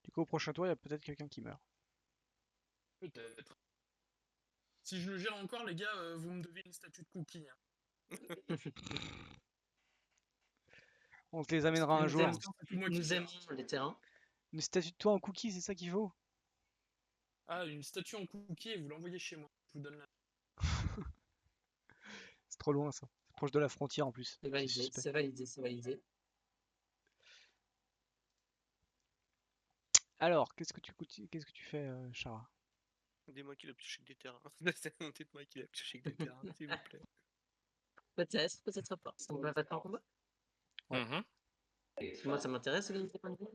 Du coup, au prochain tour, il y a peut-être quelqu'un qui meurt. Peut-être. Si je le gère encore, les gars, vous me devez une statue de cookie. Hein. On te les amènera un jour. Nous aimons les terrains. Une statue de toi en cookie, c'est ça qu'il faut? Ah, une statue en cookie et vous l'envoyez chez moi. Je vous donne la. C'est trop loin ça. C'est proche de la frontière en plus. C'est validé, suspect. c'est validé, c'est validé. Alors, qu'est-ce que tu fais, Chara? Dis-moi qu'il a pioché que des terrains. Dites-moi qu'il a pioché que des terrains, s'il vous plaît. Peut-être, peut-être pas. On va passer en combat. Ouais. Moi, ça m'intéresse de gagner des points de vie.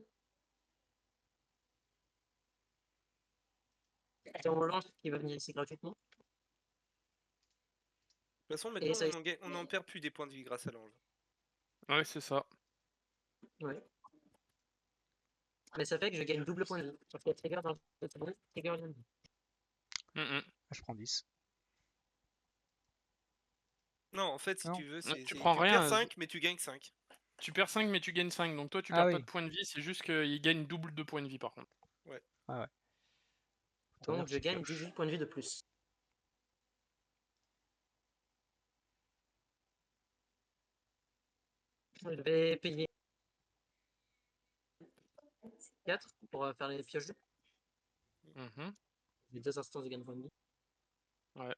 Si on lance, il va venir ici gratuitement. De toute façon, Et maintenant, ça- on n'en perd plus des points de vie grâce à l'ange. Ouais, c'est ça. Ouais. Mais ça fait que je gagne double point de vie. Parce que trigger dans le trigger de vie. Ah, je prends 10. Non, en fait, si Non. tu veux, Tu prends rien, perds 5, mais tu gagnes 5. Tu perds 5, mais tu gagnes 5. Donc toi, tu Ah perds oui. pas de points de vie. C'est juste qu'il gagne double de points de vie par contre. Ouais. Ah ouais. Donc je gagne pioche. 18 points de vie de plus. Je vais payer 4 pour faire les pioches. J'ai 2 instances de gain de points de vie. Ouais.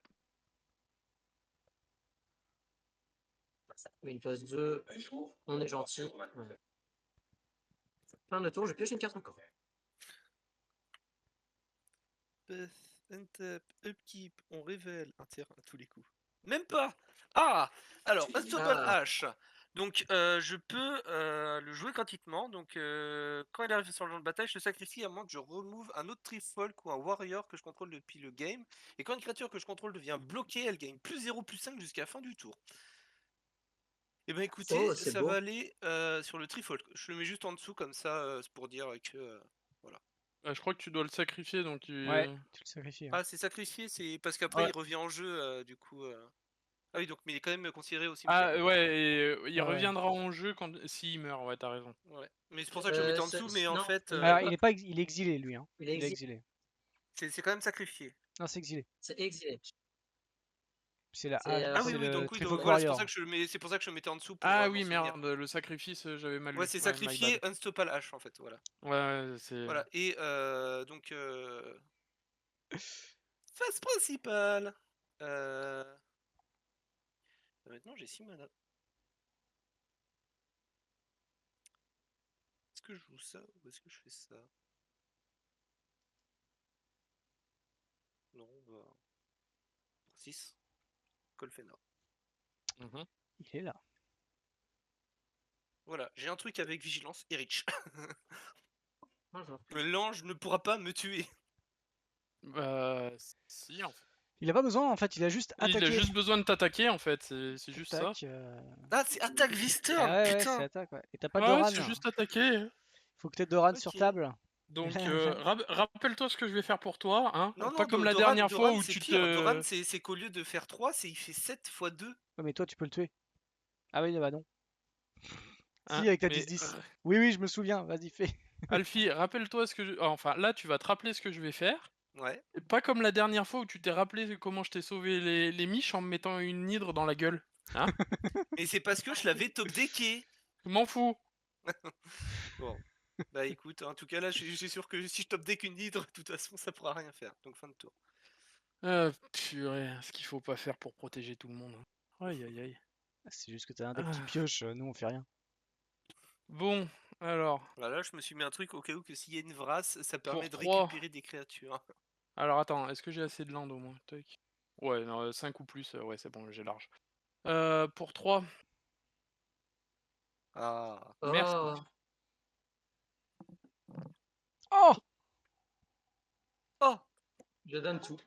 Une pioche 2, on est gentil. Ouais. Fin de tour, je pioche une carte encore. Untap, upkeep, on révèle un terrain à tous les coups. Même pas. Ah. Alors, Unstoppable H. Donc, je peux le jouer gratuitement. Donc, quand il arrive sur le champ de bataille, je le sacrifie à moins que je remove un autre Trifolk ou un Warrior que je contrôle depuis le game. Et quand une créature que je contrôle devient bloquée, elle gagne plus 0, plus 5 jusqu'à la fin du tour. Eh ben écoutez, Oh, c'est ça beau. va aller sur le Trifolk. Je le mets juste en dessous comme ça, c'est pour dire que voilà. Je crois que tu dois le sacrifier, donc Ouais, tu le sacrifies. Ah, c'est sacrifié, c'est parce qu'après Ouais. il revient en jeu, du coup. Ah oui, donc mais il est quand même considéré au Ah cimetière. ouais, et il Ouais, ouais. reviendra en jeu quand s'il meurt, ouais, t'as raison. Ouais. Mais c'est pour ça que je le mettais en dessous, mais en Non, fait, il Alors, est pas. il est exilé, lui. Hein. Il est Il est exilé. exilé. c'est quand même sacrifié. Non, c'est exilé. C'est exilé. C'est la... C'est, Ah oui, c'est oui, le donc Trifolk voilà, c'est pour Warrior. ça que je le mets, c'est pour ça que je le mettais en dessous pour Ah m'en oui, souvenir. merde, le sacrifice, j'avais mal lu. Ouais, c'est my sacrifié bad. Unstoppable H en fait, voilà. Ouais, c'est... Voilà, et donc phase principale. Maintenant j'ai 6 mana. Est-ce que je joue ça ou est-ce que je fais ça? Non, on va. Pour 6. Colfena. Mhm. Il est là. Voilà, j'ai un truc avec vigilance et Rich. Bonjour. L'ange ne pourra pas me tuer. Si, en fait. Il a pas besoin, en fait, il a juste Il a attaqué. juste besoin de t'attaquer, en fait, c'est juste ça. Tac, Ah, c'est attaque Visturn, Ah ouais, ouais, putain. c'est attaque, ouais. Et t'as pas Ouais, Doran. c'est juste attaquer. Faut que t'aies Doran sur Ok. table. Donc, rappelle-toi ce que je vais faire pour toi, hein. Non, Pas non, comme la Doran, dernière fois où c'est tu pire. Doran, te... c'est qu'au lieu de faire 3, il fait 7 x 2. Ouais, mais toi, tu peux le tuer. Ah oui, bah non. Hein, Si, avec ta mais 10-10. Oui, oui, je me souviens. Vas-y, fais. Alfie, rappelle-toi ce que enfin là tu vas te rappeler ce que je vais faire. Ouais. Et pas comme la dernière fois où tu t'es rappelé comment je t'ai sauvé les miches en me mettant une hydre dans la gueule. Hein? Et c'est parce que je l'avais top decké. Je m'en fous. Bon. Bah écoute, en tout cas là, je suis sûr que si je top deck une hydre, de toute façon, ça pourra rien faire. Donc fin de tour. Purée, ce qu'il faut pas faire pour protéger tout le monde. Aïe aïe aïe. C'est juste que t'as un deck qui Ah. pioche. Nous, on fait rien. Bon, alors. Voilà, je me suis mis un truc au cas où que s'il y a une vrasse, ça permet de 3. récupérer des créatures. Alors attends, est-ce que j'ai assez de land au moins? Tac. Ouais, non, 5 ou plus, ouais c'est bon, j'ai large. Pour 3. Ah. Merci. Oh, Oh Oh. je donne tout.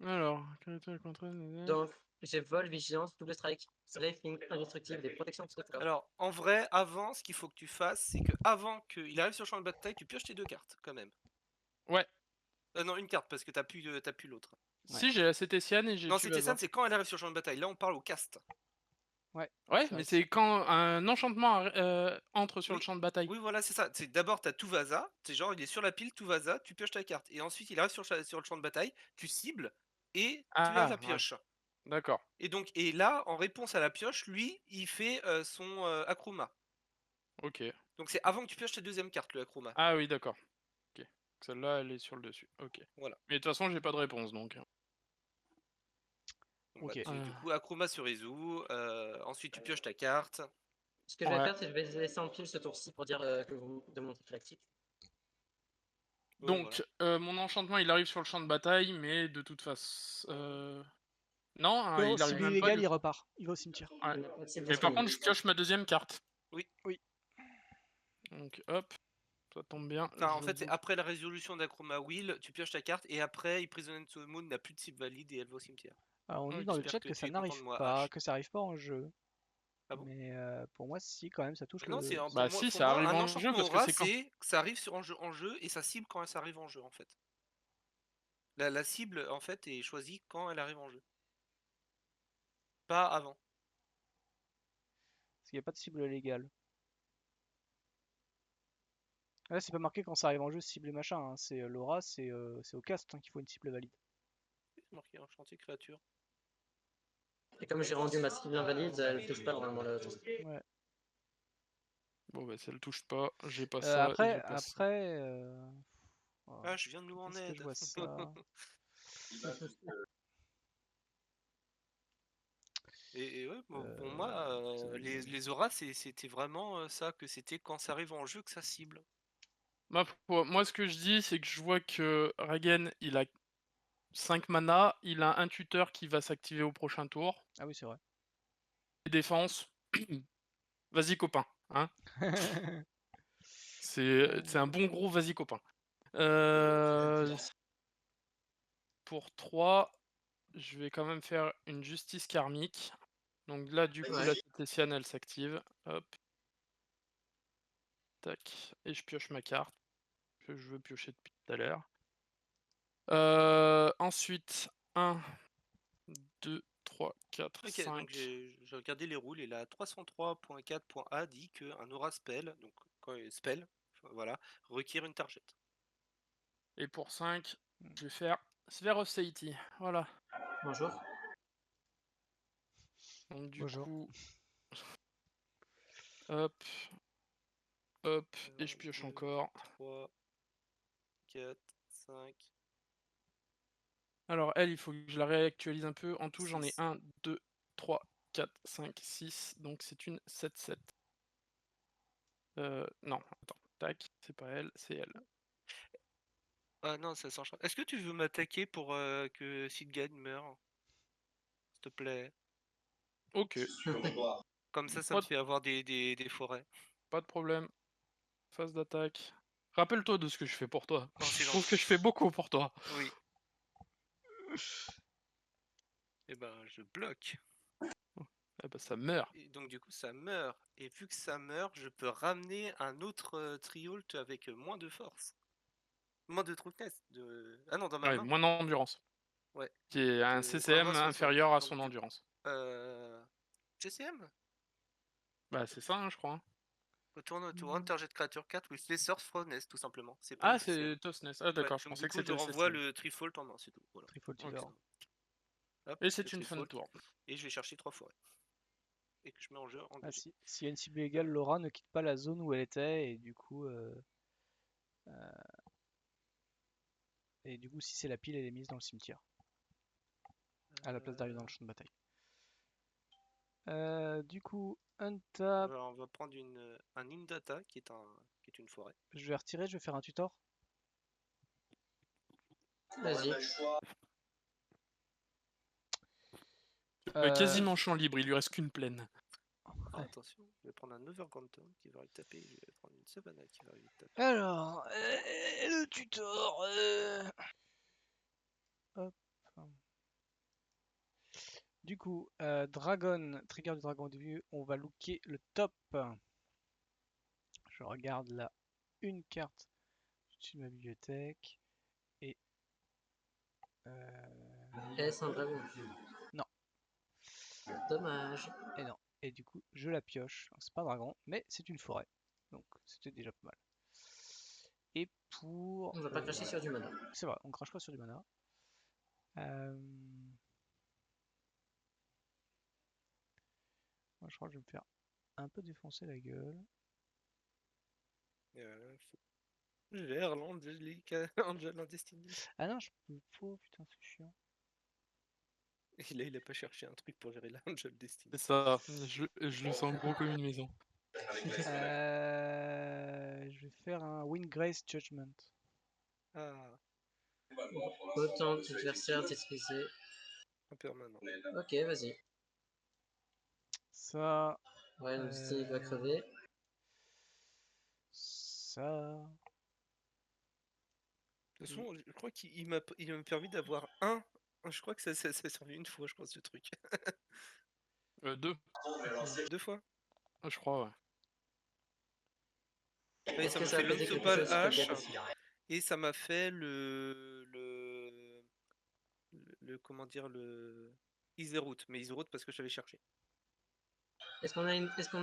Alors, créature contre... Donc, j'ai vol, vigilance, double strike, strafing, indestructible, des protections de sauvegarde. Alors, en vrai, avant, ce qu'il faut que tu fasses, c'est que avant qu'il arrive sur le champ de bataille, tu pioches tes 2 cartes, quand même. Ouais. Non, une carte, parce que t'as plus l'autre. Si, j'ai la Cététienne et j'ai Non, tué c'était ça, Vaza. c'est quand elle arrive sur le champ de bataille. Là, on parle au cast. Ouais. Ouais, C'est mais vrai que c'est quand un enchantement entre sur Oui. le champ de bataille. Oui, voilà, c'est ça. C'est d'abord, t'as Tuvasa. C'est genre, il est sur la pile, Tuvasa, tu pioches ta carte. Et ensuite, il arrive sur le champ de bataille, tu cibles et tu as la Ah, ouais, pioche. d'accord. Et donc, et là, en réponse à la pioche, lui, il fait son Akruma. Ok. Donc, c'est avant que tu pioches ta deuxième carte, le Akruma. Ah oui, d'accord. Ok. Celle-là, elle est sur le dessus. Ok. Voilà. Mais de toute façon, j'ai pas de réponse, donc. Donc, Ok. bah, du coup, Akruma se résout. Ensuite, tu pioches ta carte. Ce que je vais Ouais. faire, c'est que je vais laisser en pile ce tour-ci pour dire que vous demandez classique. Ouais, Donc, mon enchantement, il arrive sur le champ de bataille, mais de toute façon... Non, hein, Non, il arrive cible même pas, illégale, du il coup. repart. Il va au cimetière. Ouais. Il n'y a pas de cible Mais par disponible. contre, je pioche ma deuxième carte. Oui. Oui. Donc, hop. Ça tombe bien. Enfin, en je fait, c'est boucle. après la résolution d'Akruma Will, tu pioches ta carte et après, Imprisoned Moon n'a plus de cible valide et elle va au cimetière. Alors, on dit Ok. dans le J'espère chat que que tu ça es content n'arrive de moi, pas, H. que ça arrive pas en jeu. Ah bon? Mais pour moi, si, quand même, ça touche Non, le. c'est Bah pour moi, si, pour ça moi, arrive un en jeu enchantement parce que aura, c'est quand... c'est que ça arrive en jeu et ça cible quand ça arrive en jeu en fait. La cible en fait est choisie quand elle arrive en jeu. Pas avant. Parce qu'il n'y a pas de cible légale. Là, c'est pas marqué quand ça arrive en jeu, cible et machin. Hein. C'est Laura, c'est au cast hein, qu'il faut une cible valide. C'est marqué enchanté créature. Et comme j'ai rendu ma cible invalide, elle ne touche pas normalement le tour. Ouais. Bon, bah ça le touche pas. J'ai pas ça et Après, j'ai pas ça. après. Oh, Ah, je viens de nous en est-ce que je aide. vois ça? Et ouais, pour moi, les auras, c'était vraiment ça, que c'était quand ça arrive en jeu que ça cible. Moi, ce que je dis, c'est que je vois que Regen, il a 5 mana, il a un tuteur qui va s'activer au prochain tour. Ah oui, c'est vrai. Défense, vas-y copain, hein. C'est un bon gros vas-y copain. Pour 3, je vais quand même faire une justice karmique. Donc là, du coup, Ouais. la Tessiane, elle s'active. Hop. Tac. Et je pioche ma carte. Que je veux piocher depuis tout à l'heure. Ensuite, 1, 2, 3, 4, Ok, 5. donc j'ai regardé les rules et la 303.4.a dit qu'un aura spell, donc quand spell, voilà, requiert une target. Et pour 5, je vais faire Sphere of Safety. Voilà. Bonjour. Donc du Bonjour. coup, hop, hop, et je pioche encore. 3, 4, 5. Alors elle, il faut que je la réactualise un peu. En tout, j'en ai Six. 1, 2, 3, 4, 5, 6. Donc c'est une 7-7. Non, attends. Tac, c'est pas elle, c'est elle. Ah non, ça change pas. Est-ce que tu veux m'attaquer pour que Sidgad meure? S'il te plaît. Ok, Comme ça pas me de, fait avoir des forêts. pas de problème. Phase d'attaque. Rappelle-toi de ce que je fais pour toi. Oh, c'est Je trouve que gentil. je fais beaucoup pour toi. Oui. Et ben, je bloque. Eh ben, ça meurt. Et donc, du coup, ça meurt. Et vu que ça meurt, je peux ramener un autre Triolt avec moins de force. Moins de true-test. Ah non, dans ma Ouais, main. moins d'endurance. Ouais. Qui est un De CCM Aura 60. inférieur à Donc, son du coup, endurance. GCM? Bah c'est ça, hein, je crois. Hein. Retourne to one target creature 4 with lesser throwness, tout simplement. C'est pas le Ah, CCM. c'est Tosness. Ah Ouais, d'accord, je donc pensais du que coup, je c'était le renvoie CCM. le Trifault en main, c'est tout. Voilà. Trifault Ok. Ivor. Hop, Et le c'est une fin de Trifault. tour. Et je vais chercher 3 forêts. Et que je mets en jeu en Ah, GG. s'il y a une cible égale, Laura ne quitte pas la zone où elle était et du coup si c'est la pile, elle est mise dans le cimetière à la place d'arriver dans le champ de bataille. Du coup, untap, On va prendre un Indata qui est une forêt. je vais retirer, je vais faire un tutor. Vas-y. Quasiment champ libre, il lui reste qu'une plaine. Ah, attention, je vais prendre un Overganton qui va aller taper. Je vais prendre une Savannah qui va aller taper. Alors, le tutor. Hop. Du coup, Dragon, trigger du dragon de vue, on va looker le top. Je regarde là une carte au-dessus de ma bibliothèque et Est-ce un dragon? non, Dommage. et non. Et du coup, je la pioche. C'est pas un dragon, mais c'est une forêt. Donc, c'était déjà pas mal. Et pour. On va pas cracher sur du mana. C'est vrai, on crache pas sur du mana. Moi, je crois que je vais me faire un peu défoncer la gueule. J'ai Angel Destiny. Ah non, je peux pas, putain, c'est chiant. Et là, il a pas cherché un truc pour gérer l'Angel Destiny. C'est ça, je le sens gros comme une maison. Je vais faire un Windgrace Judgment. Ah, Autant d'adversaires détruisés. impermanent. Ok, vas-y. Ça. Ouais, notre Destiny va crever. Ça. De toute façon, je crois qu'il m'a permis d'avoir un. Je crois que ça servi une fois, je crois, ce truc. 2, 2 fois. je crois, ouais. Oui, Est-ce ça que m'a ça fait a pété quelque l'Unsopal chose sur le H gap aussi? et ça m'a fait comment dire, le Iseroute. Mais Iseroute parce que je l'avais cherché. Est-ce qu'on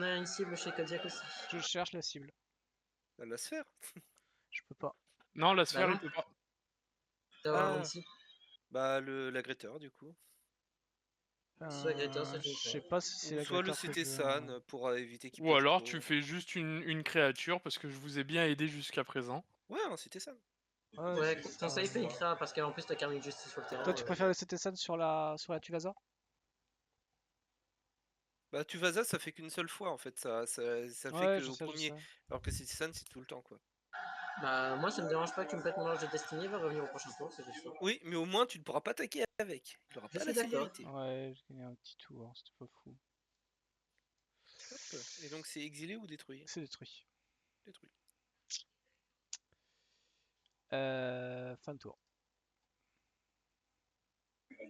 a une cible chez Kodiak aussi? Je cherche la cible. La sphère. Je peux pas. Non, la sphère, non. il peut pas. T'as un Ah, ici? bah la Greater du coup. Soit Greater, soit Je sais Jinx. pas si c'est Ou la soit le Greater que je CT veux. San pour éviter qu'il Ou pleuve alors trop. tu fais juste une créature parce que je vous ai bien aidé jusqu'à présent. Ouais, un CT San. Ouais, conseil fait Ikra parce qu'en plus t'as Karmic Justice sur le terrain. Toi, tu préfères le CT-San sur la Tuvasa? Bah Tuvasa ça fait qu'une seule fois en fait, ça fait Ouais, je qu'au sais, je premier. sais. Alors que CT San c'est tout le temps quoi. Bah, moi ça me dérange pas que tu me pètes mon ange de Destiny, il va revenir au prochain tour, c'est juste ça. Oui, mais au moins tu ne pourras pas attaquer avec. Il aura Je pas suis la d'accord. célérité. Ouais, j'ai gagné un petit tour, c'était pas fou. Hop. Et donc c'est exilé ou détruit? C'est détruit. Détruit. Fin de tour.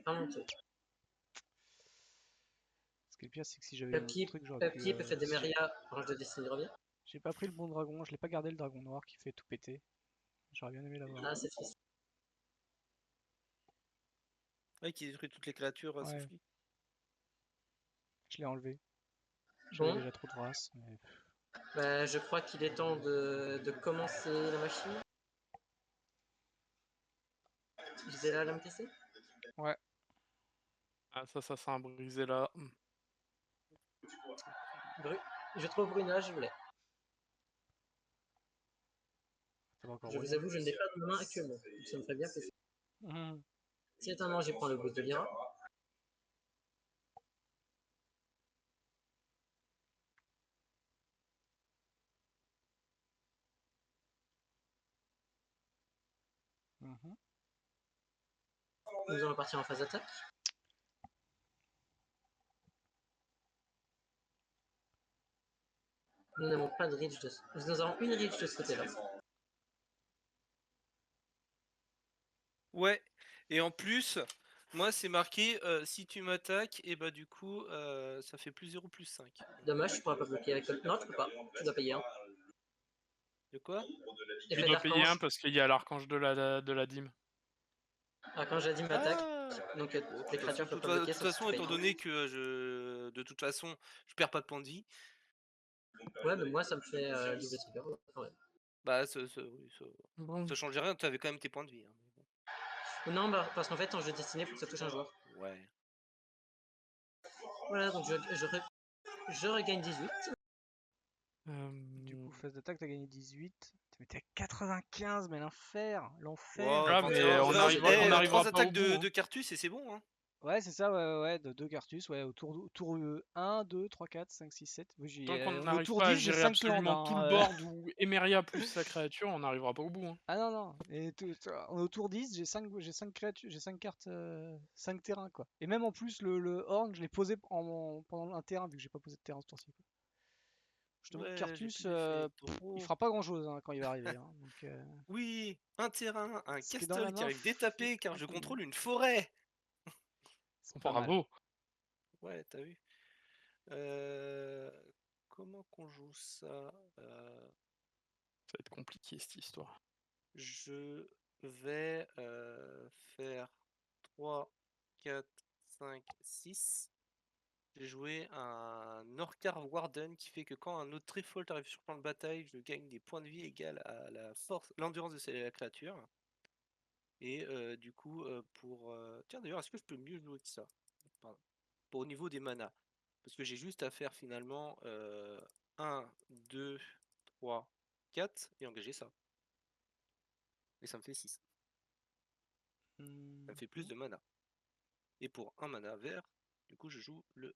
À mon tour. Ce qui est le pire, c'est que si j'avais eu un autre Upkeep, truc, j'aurais pu. Upkeep, effet d'Emeria, Branche de Destinée revient. J'ai pas pris le bon dragon, je l'ai pas gardé le dragon noir qui fait tout péter. J'aurais bien aimé l'avoir. Ah, c'est triste. Ouais, qui détruit toutes les créatures, c'est Ouais. fou. Je l'ai enlevé. J'avais Bon, déjà trop de races. Mais... bah, je crois qu'il est temps de commencer la machine. Visez la lame cassée. Ouais, Ah, ça sent un brisé là. Je trouve Bruna, je l'ai. ça va encore Je vous rouler. avoue, je ne l'ai pas de main actuellement. Donc ça me ferait bien plaisir. Mhm. Si étonnamment, j'y prends le boost de Lyra. Mhm. Nous allons partir en phase d'attaque. Nous n'avons pas de reach de... Nous avons une reach de ce côté-là. Ouais, et en plus, moi c'est marqué si tu m'attaques, et bah du coup ça fait plus 0 plus 5. Dommage, tu pourras pas bloquer avec le... Non, tu peux pas. Tu dois payer un. De quoi? Tu Effet dois payer un d'archange. parce qu'il y a l'archange de la dîme. Ah, quand j'ai dit m'attaque, Ah donc Bon, toutes de les toute créatures façon, peuvent pas bloquer, toute sauf si façon, tu étant payes. donné que de toute façon je perds pas de points de vie, Ouais, mais moi, ça me fait double trigger quand même. bah oui, Bon. ça changeait rien, tu avais quand même tes points de vie. Hein, mais bon. Non, bah, parce qu'en fait, en jeu destiné, il faut que ça touche un joueur. Ouais. Voilà, donc je regagne 18. Du coup, phase d'attaque, t'as gagné 18. Mais t'es à 95, mais l'enfer! L'enfer! Wow, Ah, quand mais on arrivera 3 pas au attaques bout. Hein. de Cartus et c'est bon. Hein. Ouais, c'est ça, ouais, de 2 Cartus, ouais, au tour 1, 2, 3, 4, 5, 6, 7. Tant qu'on On est au n'arrive tour pas à 10, j'ai gérer 5 landes. absolument tout le board ou Emeria plus sa créature, on n'arrivera pas au bout. Hein. Ah non, non, on est au tour 10, j'ai 5 créatures, j'ai 5 cartes, 5 terrains, quoi. Et même en plus, le Horn, je l'ai posé pendant un terrain, vu que j'ai pas posé de terrain ce tour-ci. Je t'avoue que Ouais, j'ai Cartus, plus d'effet. il fera pas grand-chose quand il va arriver. Hein, donc, Oui, un terrain, un ce qui est dans la castle qui main, arrive détapé car un je peu mieux. contrôle une forêt. C'est pas mal. Bravo. Ouais, t'as vu. Euh, Comment qu'on joue ça? Ça va être compliqué cette histoire. Je vais faire 3, 4, 5, 6. J'ai joué un Norcar Warden qui fait que quand un autre Trifold arrive sur le plan de bataille, je gagne des points de vie égales à la force, l'endurance de la créature. Et du coup, tiens d'ailleurs, est-ce que je peux mieux jouer que ça? Pardon. Pour au niveau des manas. Parce que j'ai juste à faire finalement 1, 2, 3, 4 et engager ça. Et ça me fait 6. Ça me fait plus de mana. Et pour un mana vert, du coup je joue le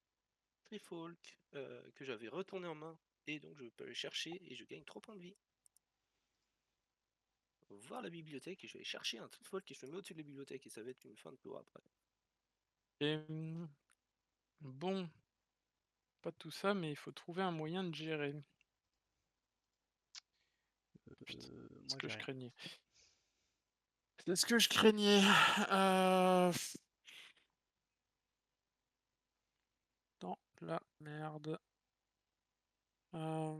Trifolk que j'avais retourné en main. Et donc je peux aller chercher et je gagne 3 points de vie. Voir la bibliothèque et je vais aller chercher un Trifolk et je le mets au-dessus de la bibliothèque et ça va être une fin de tour après. Et bon, pas tout ça, mais il faut trouver un moyen de gérer. Putain, c'est ce Moi, que j'ai je rien. craignais. C'est ce que je craignais. Dans la merde. Fin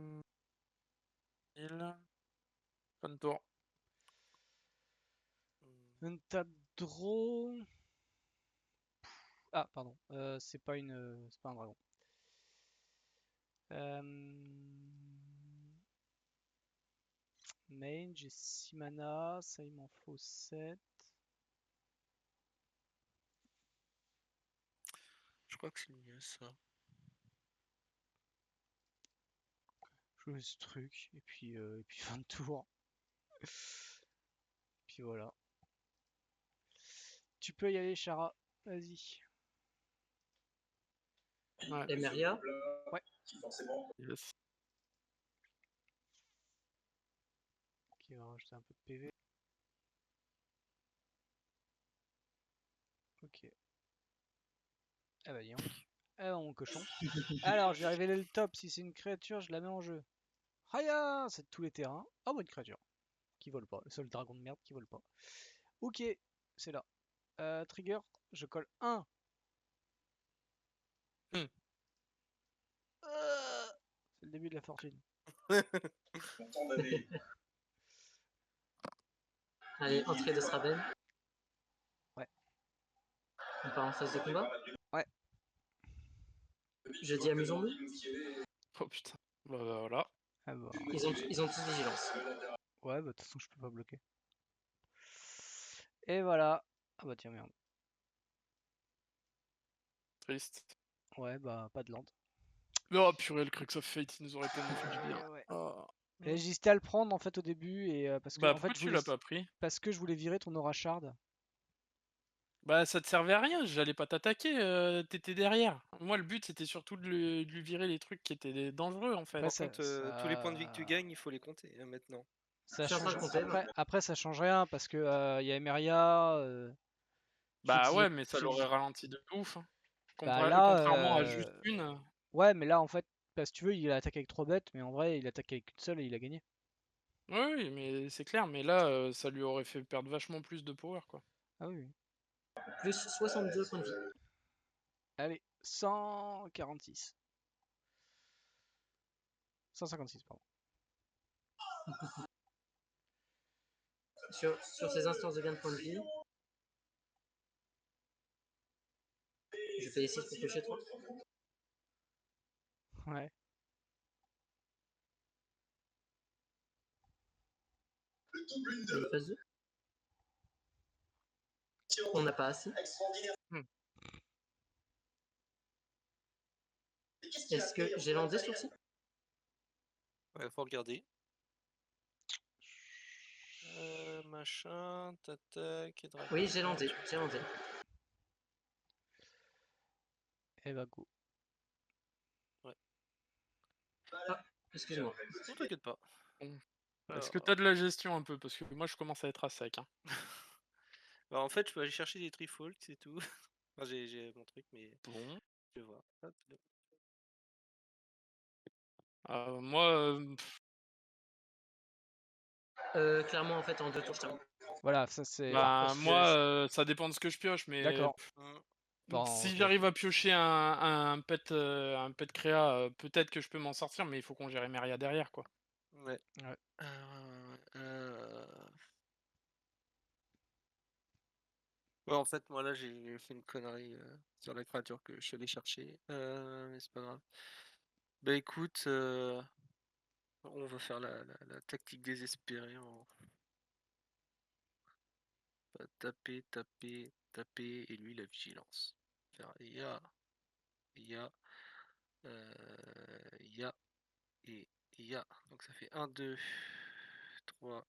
de tour. Une table draw. Ah, pardon. C'est pas un dragon. Main, j'ai 6 mana, ça il m'en faut 7. Je crois que c'est mieux ça. Je joue ce truc, et puis fin de tour. Puis voilà. Tu peux y aller, Chara. Vas-y. Ouais. Emeria. Ouais. Yes. Ok, on va rajouter un peu de PV. Ok. Ah bah dis donc. Ah mon cochon. Alors, je vais révéler le top. Si c'est une créature, je la mets en jeu. Haya! C'est de tous les terrains. Ah bah une créature. Qui vole pas. Le seul dragon de merde qui vole pas. Ok, c'est là. Trigger, je colle 1. C'est le début de la fortune. Allez, entrée de Sraben. Ouais. On part en phase de combat. Ouais. Je dis amusons-nous. Oh putain. Bah voilà. Ah bah, Ils ont tous vigilance. ouais, bah de toute façon, je peux pas bloquer. Et voilà. Ah bah tiens, merde. Triste. Ouais, bah pas de land. Oh purée, le Crux of Fate, il nous aurait tellement fait du bien. Et ouais. Oh. Et j'hésitais à le prendre en fait au début et parce que Bah en fait pourquoi je tu voulais l'as pas pris? parce que je voulais virer ton aura shard. Bah ça te servait à rien, j'allais pas t'attaquer, t'étais derrière. Moi le but c'était surtout de lui virer les trucs qui étaient dangereux en fait. Après, Par contre, tous les points de vie que tu gagnes, il faut les compter maintenant. ça Je suis en train change. de compter, moi. Après, ça change rien parce que il y a Emeria. Bah ouais, j'ai- mais ça j'ai- l'aurait ralenti de ouf. Hein. Bah là, Contrairement à juste une. ouais, mais là en fait, parce que tu veux, il attaque avec 3 bêtes, mais en vrai, il attaque avec une seule et il a gagné. Oui, mais c'est clair, mais là ça lui aurait fait perdre vachement plus de power quoi. Ah oui. Plus 62 points de vie. Allez, 146. 156, pardon. Sur ces instances de gain de points de vie, je fais 6 pour piocher 3. Ouais. Allez, phase 2. On n'a pas assez. Hmm. Est-ce que j'ai landé sur ci? Ouais, faut regarder. Machin, t'attaques et dragon. Oui, j'ai landé. J'ai landé. Et bah go. Excuse-moi. Non, t'inquiète pas. Est-ce que t'as de la gestion un peu? Parce que moi je commence à être à sec. Hein. Bah, en fait, je peux aller chercher des trifolks, c'est tout. Enfin, j'ai mon truc, mais Bon. je vais voir. Hop, hop. Moi, Clairement, en fait, en 2 tours, je termine. Voilà, ça c'est. bah, je- moi, ça dépend de ce que je pioche, mais D'accord. Hum, Bon, si ok, j'arrive ok. à piocher un pet créa, peut-être que je peux m'en sortir, mais il faut qu'on gère Emeria derrière, quoi. Ouais. Ouais. Ouais, en fait, moi là, j'ai fait une connerie sur la créature que je suis allé chercher. Mais c'est pas grave. Bah écoute, on va faire la tactique désespérée. On va taper, taper, taper, et lui la vigilance. Faire ya, ya, ya et ya. Donc ça fait 1, 2, 3,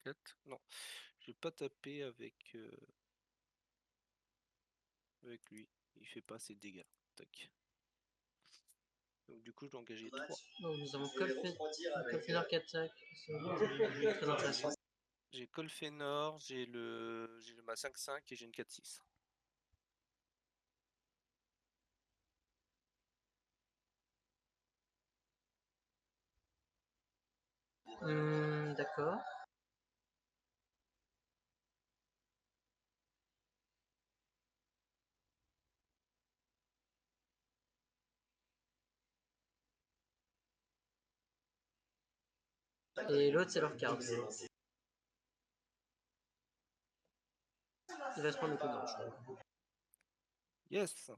4. Non, je vais pas taper avec lui. Il fait pas assez de dégâts. Tac. Donc du coup, je dois engager 3. Donc, nous avons Colfenor qui attaque. C'est très intéressant. J'ai Colfenor, j'ai ma 5-5 et j'ai une 4-6. D'accord. Et l'autre, c'est leur carte. Il va se prendre le coup de manche. Yes!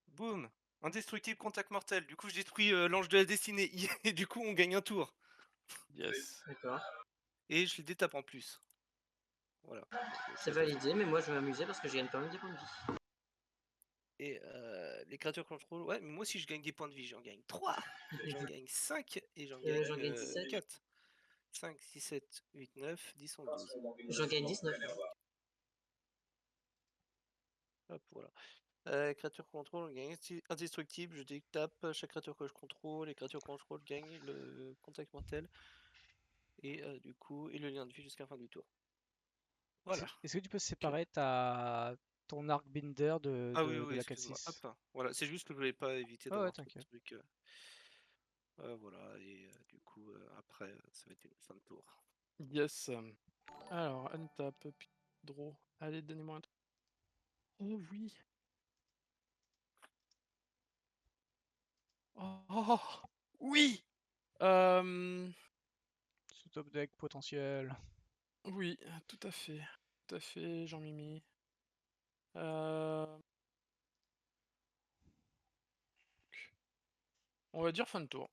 Boum! Indestructible contact mortel. Du coup, je détruis l'ange de la destinée. Et du coup, on gagne un tour. Yes. D'accord. Et je les détape en plus. Voilà. C'est validé, mais moi, je vais m'amuser parce que je gagne quand même des points de vie. Et les créatures contrôle. Ouais, mais moi aussi, je gagne des points de vie. J'en gagne 3. J'en gagne 5. Et j'en gagne, j'en gagne 17. 4. 5, 6, 7, 8, 9, 10, 11, 12. J'en gagne 19. Hop, voilà. Créature contrôle, on gagne indestructible, je détape chaque créature que je contrôle, les créatures contrôle gagnent le contact mortel et du coup et le lien de vie jusqu'à la fin du tour. Voilà. Est-ce que tu peux séparer ton arc binder Ah oui, de oui, la excuse-moi. 4-6? Hop. Voilà, c'est juste que je voulais pas éviter Ouais, ouais, d'avoir trop de t'inquiète. trucs. Voilà, et du coup après ça va être une fin de tour. Yes. Alors, untap, draw. Allez, donnez-moi un truc. Oh oui. Oh oui. Euh, Ce top deck potentiel. Oui, tout à fait, Jean-Mimi. On va dire fin de tour.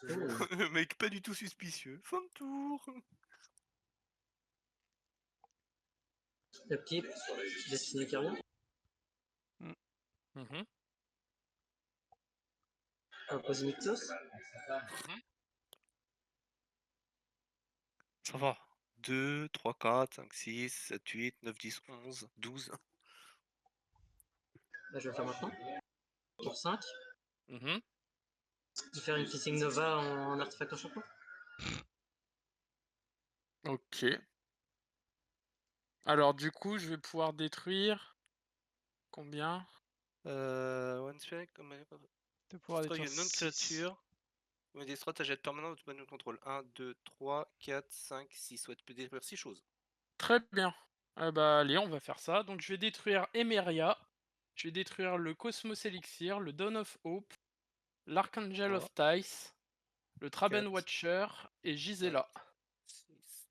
Le mec pas du tout suspicieux. Fin de tour. Upkeep, Destiny Carrier. Mhm. Prosimictos. Ça va. 2, 3, 4, 5, 6, 7, 8, 9, 10, 11, 12. Là, je vais le faire maintenant. Pour 5. Mhm. Je vais faire une Fishing Nova en artefact enchantement. Ok. Alors du coup, je vais pouvoir détruire combien? One spell, comme De pouvoir destroy détruire une non-créature. On des stratagèmes permanents de panneau de contrôle. 1, 2, 3, 4, 5, 6. Ouais, tu peux détruire 6 choses. Très bien. Bah allez, on va faire ça. Donc je vais détruire Emeria. Je vais détruire le Cosmos Elixir, le Dawn of Hope, l'Archangel of Tice, le Traben 4, Watcher et Gisela. 6.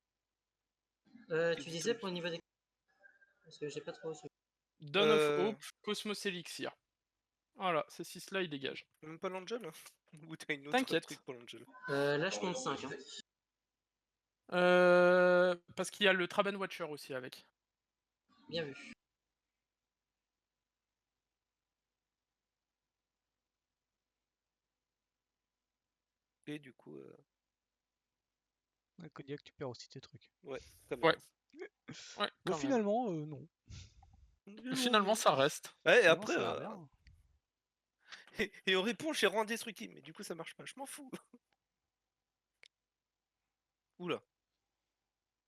Tu disais pour le niveau des... Parce que j'ai pas trop... Dawn of Hope, Cosmos Elixir. Voilà, ces 6-là, ils dégagent. Même pas l'Angel. Ou t'as une autre T'inquiète. truc pour l'Angel. Là, je compte 5. Hein. Parce qu'il y a le Traben Watcher aussi avec. Bien vu. Et du coup, Kodiak, tu perds aussi tes trucs. ouais, très bien. Ouais. Ouais, Bon, quand même. finalement, non. Finalement, ça reste. Ouais, et Finalement, après, ça a l'air bien. et on répond chez rang indestructible, mais du coup ça marche pas, je m'en fous. Oula.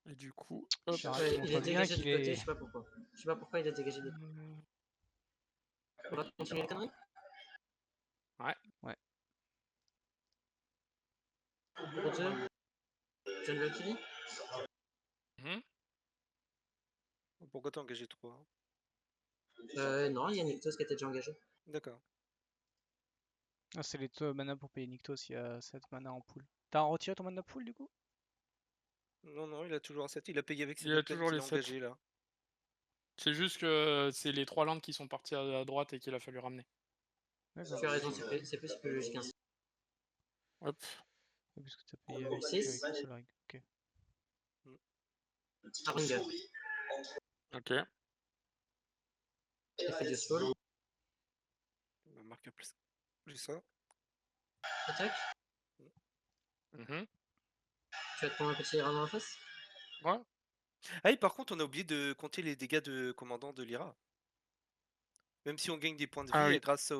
Et du coup, hop. Charles, il est montre bien dégagé qu'il du côté, est. je sais pas pourquoi. Je sais pas pourquoi il est dégagé du côté. On va continuer les conneries. Ouais. Ouais. Pour 2. John Valkyrie. Mhm. Pourquoi t'as engagé 3? Non, il y a Nyctos qui était déjà engagé. D'accord. Ah, c'est les mana pour payer Nyctos, il y a 7 mana en pool. T'as retiré ton mana pool du coup? Non, non, il a toujours un 7, il a payé avec ses Il a deux plaines toujours qu'il les a 7. engagées là. C'est juste que c'est les 3 landes qui sont parties à droite et qu'il a fallu ramener. D'accord. Tu as raison, c'est plus logique ainsi. Hop. Puisque t'as payé avec, 6. une seule règle. Ok. Harbinger. Ok. Effet de Soul. On va marquer plus. J'ai ça. Attaque. Mhm. Tu vas te prendre un petit rat dans la face. Ouais. Ah, et par contre, on a oublié de compter les dégâts de commandant de Lyra. Même si on gagne des points de vie, Ah oui. grâce à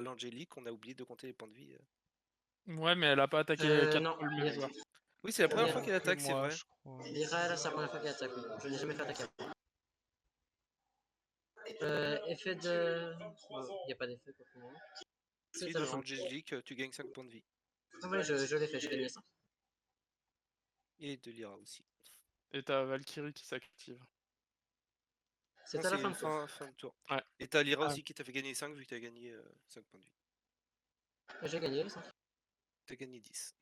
l'Angélique, on a oublié de compter les points de vie. Ouais, mais elle a pas attaqué 4 Non, fois le même joueur. Oui, c'est la première fois Lyra. qu'elle attaque, c'est Moi, vrai. je crois. Lyra, là, c'est la première fois qu'elle attaque. Je n'ai jamais fait attaquer. Effet de... Il n'y a pas d'effet pour le moment. Si, C'est de à la fin. l'Angélique, tu gagnes 5 points de vie. Ah ouais, je l'ai fait, j'ai gagné 5. Et de Lyra aussi. Et t'as Valkyrie qui s'active. C'est Non, à la c'est fin de tour. fin de tour. Ouais. Et t'as Lyra Ah. aussi qui t'a fait gagner 5 vu que t'as gagné 5 points de vie. J'ai gagné les 5. T'as gagné 10.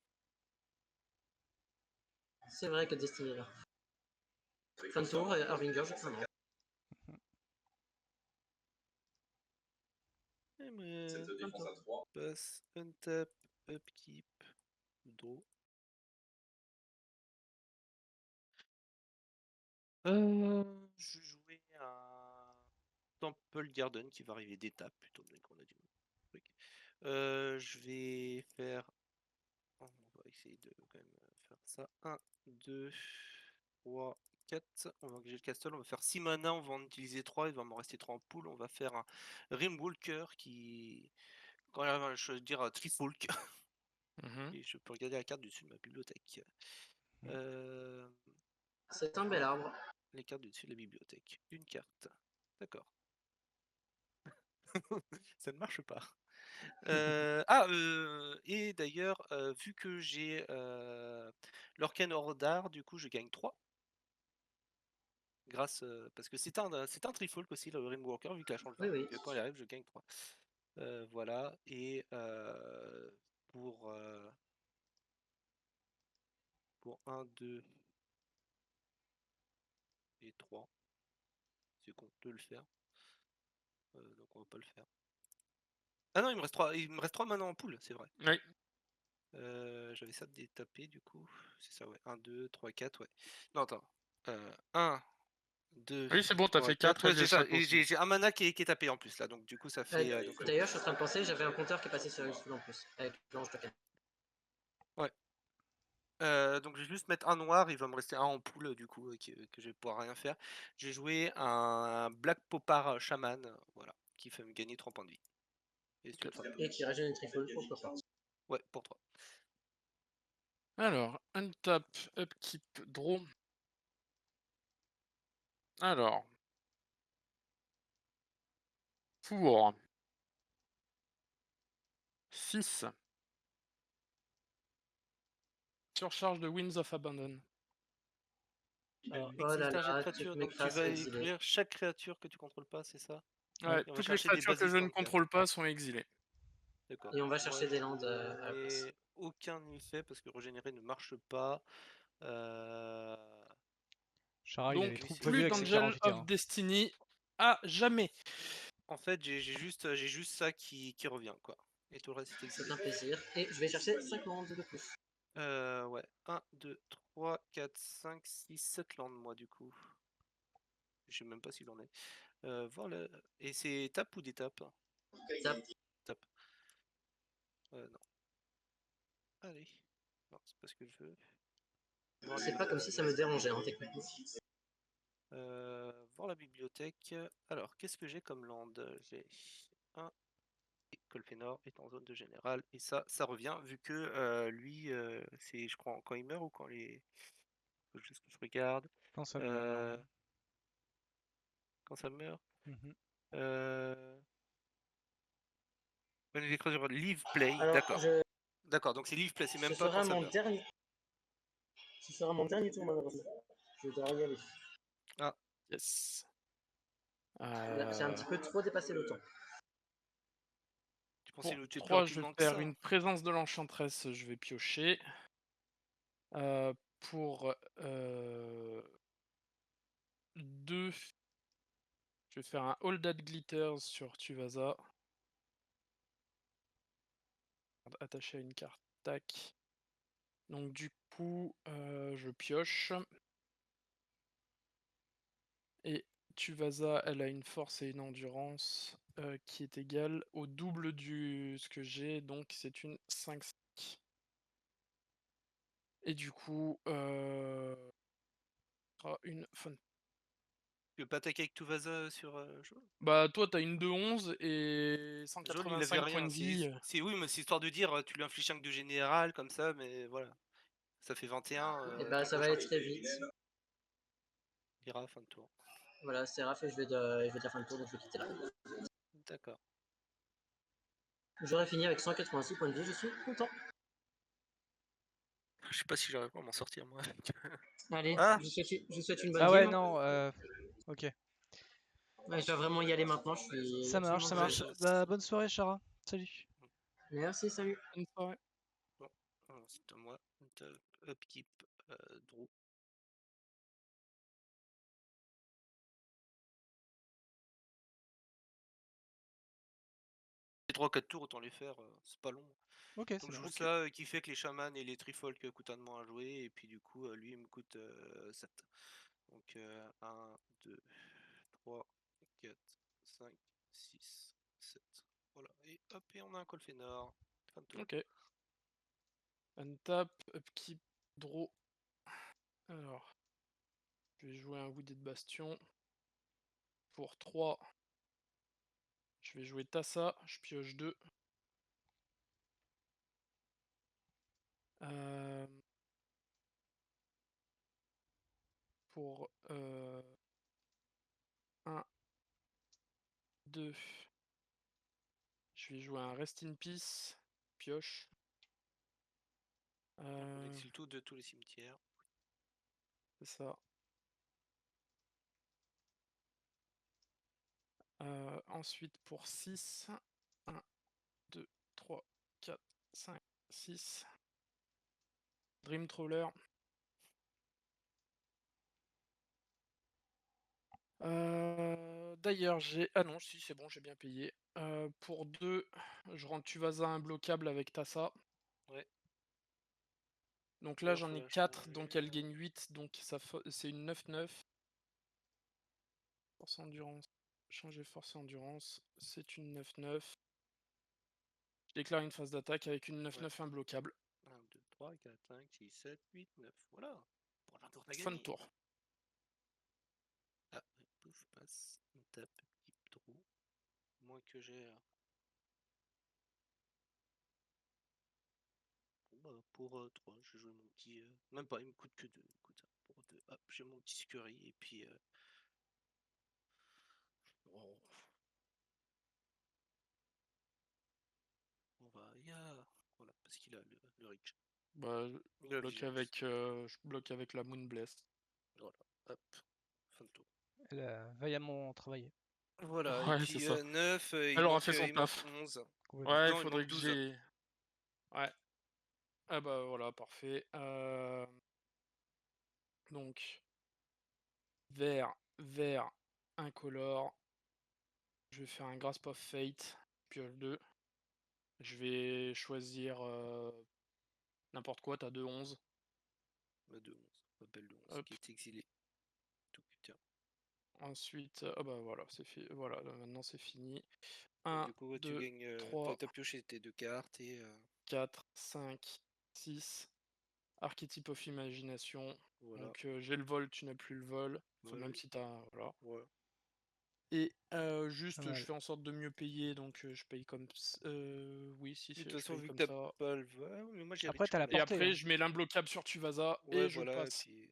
C'est vrai que Destiny est là. Fin de tour, et Harbinger, je prends un. Pass, untap, upkeep, draw. Je vais jouer un Temple Garden qui va arriver d'étape plutôt qu'on a du truc. Je vais faire. On va essayer de quand même faire ça. 1, 2, 3, 4. On va engager le castle. On va faire 6 mana. On va en utiliser 3. Il va m'en rester 3 en pool. On va faire un Rimwalker qui. Quand il arrive, je veux dire Trifulk. Mhm. Et je peux regarder la carte du dessus de ma bibliothèque. C'est un bel arbre. Les cartes du dessus de la bibliothèque. Une carte. D'accord. Ça ne marche pas. Et d'ailleurs, vu que j'ai l'Orcane Hordar, du coup, je gagne 3. Grâce, parce que c'est un Trifolk aussi, le Rimwalker, vu qu'il a changé. Oui, oui. Donc, quand il arrive, je gagne 3. Voilà. Et pour 1, 2 et 3, c'est con de le faire. Donc on va pas le faire. Ah non, il me reste 3 maintenant en poule, c'est vrai. Oui. J'avais ça détapé du coup. C'est ça, ouais. 1, 2, 3, 4, ouais. Non, attends. 1, 2, Oui, c'est bon, t'as 3, fait 4. 4 et Ouais, j'ai c'est ça. 5 Et aussi. j'ai un mana qui est tapé en plus là. Donc du coup, ça fait. Donc, D'ailleurs, je suis en train de penser, j'avais un compteur qui est passé sur Useful en plus, avec l'ange token. donc je vais juste mettre un noir, il va me rester un en poule du coup que je vais pouvoir rien faire. J'ai joué un Black Popar Shaman, voilà, qui fait me gagner 3 points de vie. Et si tu veux le faire. Et qui régène une trifle, pourquoi pas. Ouais, pour 3. Alors, untap, upkeep, draw. Alors. Pour 6. Surcharge de Winds of Abandon. Alors, oh Exile là target là, créature, toutes mes donc tu crasses vas sont exilées. écrire chaque créature que tu contrôles pas, c'est ça? Ouais, Et on va toutes les chercher des créatures que basiques je ne dans le carte. contrôle pas sont exilées. D'accord. Et on va Moi, chercher des landes je à la place. n'ai aucun effet parce que régénérer ne marche pas. Chara, il Donc, avait trop c'est- prévu plus avec ses d'Angel 48 of Destiny à jamais. En fait, j'ai juste ça qui revient, quoi. Et tout le reste, c'est C'est exilé. un plaisir. Et je vais chercher 5 landes de plus. Ouais. 1, 2, 3, 4, 5, 6, 7 landes, moi, du coup. Je sais même pas s'il en est. Voilà. Et c'est tape ou des tapes? Zap. Tape. Non. Allez. Non, c'est pas ce que je veux. C'est pas comme si ça me dérangeait, hein, techniquement. Voir la bibliothèque. Alors, qu'est-ce que j'ai comme land? J'ai un Colphénor est en zone de général. Et ça revient vu que lui, c'est, je crois, quand il meurt ou quand les. Faut juste que je regarde. Quand ça meurt, Euh, normalement. Quand ça meurt. Mhm. Live play, Alors, d'accord. D'accord, donc c'est live play, c'est ce même pas sera quand ça mon meurt. dernier. Ce sera mon dernier tour, malheureusement. Je dois y aller. Yes. J'ai un petit peu trop dépassé le temps. Tu pensais Pour le tuer plus 3, je vais rapidement que faire ça? une présence de l'enchantress, je vais piocher. Pour 2, je vais faire un All That Glitters sur Tuvasa. Attaché à une carte. Tac. Donc du coup, je pioche. Et Tuvasa, elle a une force et une endurance qui est égale au double du ce que j'ai, donc c'est une 5-5. Et du coup, une fun. Tu veux pas attaquer avec Tuvasa sur Jaune? Bah toi t'as une 2-11 et Jaune, il avait 185 points rien. de vie. Oui, mais c'est histoire de dire, tu lui infliges 5 de général comme ça, mais voilà. Ça fait 21. Et bah, ça va aller très vite. Il ira à fin de tour. Voilà, c'est Raph et je vais de la fin de tour, donc je vais quitter là. D'accord. J'aurais fini avec 186 points de vie, je suis content. Je sais pas si j'arriverai à m'en sortir, moi. Allez, Ah je vous souhaite une bonne Ah ouais, game. non, ok. Ouais, je dois vraiment y aller maintenant, je suis Ça marche, ça absolument marche. désolé. Bah, bonne soirée, Chara. Salut. Merci, salut. Bonne soirée. Bon, alors, c'est à moi. Upkeep, draw. Les 3-4 tours, autant les faire, c'est pas long. Ok, Donc c'est je bien. joue ça qui fait que les chamans et les trifolk coûtent un de moins à jouer, et puis du coup, lui, il me coûte 7. Donc 1, 2, 3, 4, 5, 6, 7. Voilà, et hop, et on a un Colphénor. Fin de tour. Ok. Untap, upkeep, draw. Alors, je vais jouer un Wooded Bastion. Pour 3, je vais jouer Tassa, je pioche 2. Pour 1, 2, je vais jouer un Rest in Peace, pioche. On exile tout de tous les cimetières. C'est ça. Ensuite pour 6, 1, 2, 3, 4, 5, 6. Dream Trawler. D'ailleurs, j'ai... Ah non, si, c'est bon, j'ai bien payé. Pour 2, je rends Tuvasa imbloquable avec Tassa. Ouais. Donc là, Alors, j'en ai faudrait 4, donc elle changer. gagne 8, donc c'est une 9-9. Force endurance. Changer force endurance, c'est une 9-9. Je déclare une phase d'attaque avec une 9-9 imbloquable. 1, 2, 3, 4, 5, 6, 7, 8, 9. Voilà. Pour un tour, t'as Fin de gagné. tour. Ah, pouf, passe. On tape petit trou. Moins que j'ai. Bon, bah, pour 3, je joue mon petit. Même pas, il me coûte que 2. Écoute, pour 2. Hop, j'ai mon petit Scurry et puis. Oh, on va. Voilà, parce qu'il a le reach. Bah, Il a la vision, plus. je bloque avec la Moonblast. Voilà, hop, fin de tour. Elle a vaillamment travaillé. Voilà, et Ouais, c'est puis ça. 9, Elle aura fait son il manque taf. 11. Complètement. Ouais, il Non, il faudrait manque que 12. j'ai... Ouais. Ah bah voilà, parfait. Donc, vert, incolore. Je vais faire un Grasp of Fate, pioche 2. Je vais choisir n'importe quoi, t'as 2-11. Bah, de 11, belle de 11, Hop. qui est exilé. Tout putain. Ensuite, ah bah voilà, c'est fini. Voilà, là, maintenant c'est fini. Donc, 1, du coup, ouais, tu 2, gagnes. 3, T'as pioché tes 2 cartes et. 4, 5, 6. Archétype of imagination. Voilà. Donc j'ai le vol, tu n'as plus le vol. Enfin, Ouais, même si t'as... Voilà. ouais. Et Pas juste, je mal. fais en sorte de mieux payer, donc je paye comme... oui, si, De toute je façon, paye vu que comme t'as ça. pas le. Ouais, mais moi j'ai Après, reach t'as quand la même. Et portée. après, Hein. je mets l'imbloquable sur Tuvasa Ouais, et je voilà, et passe. puis.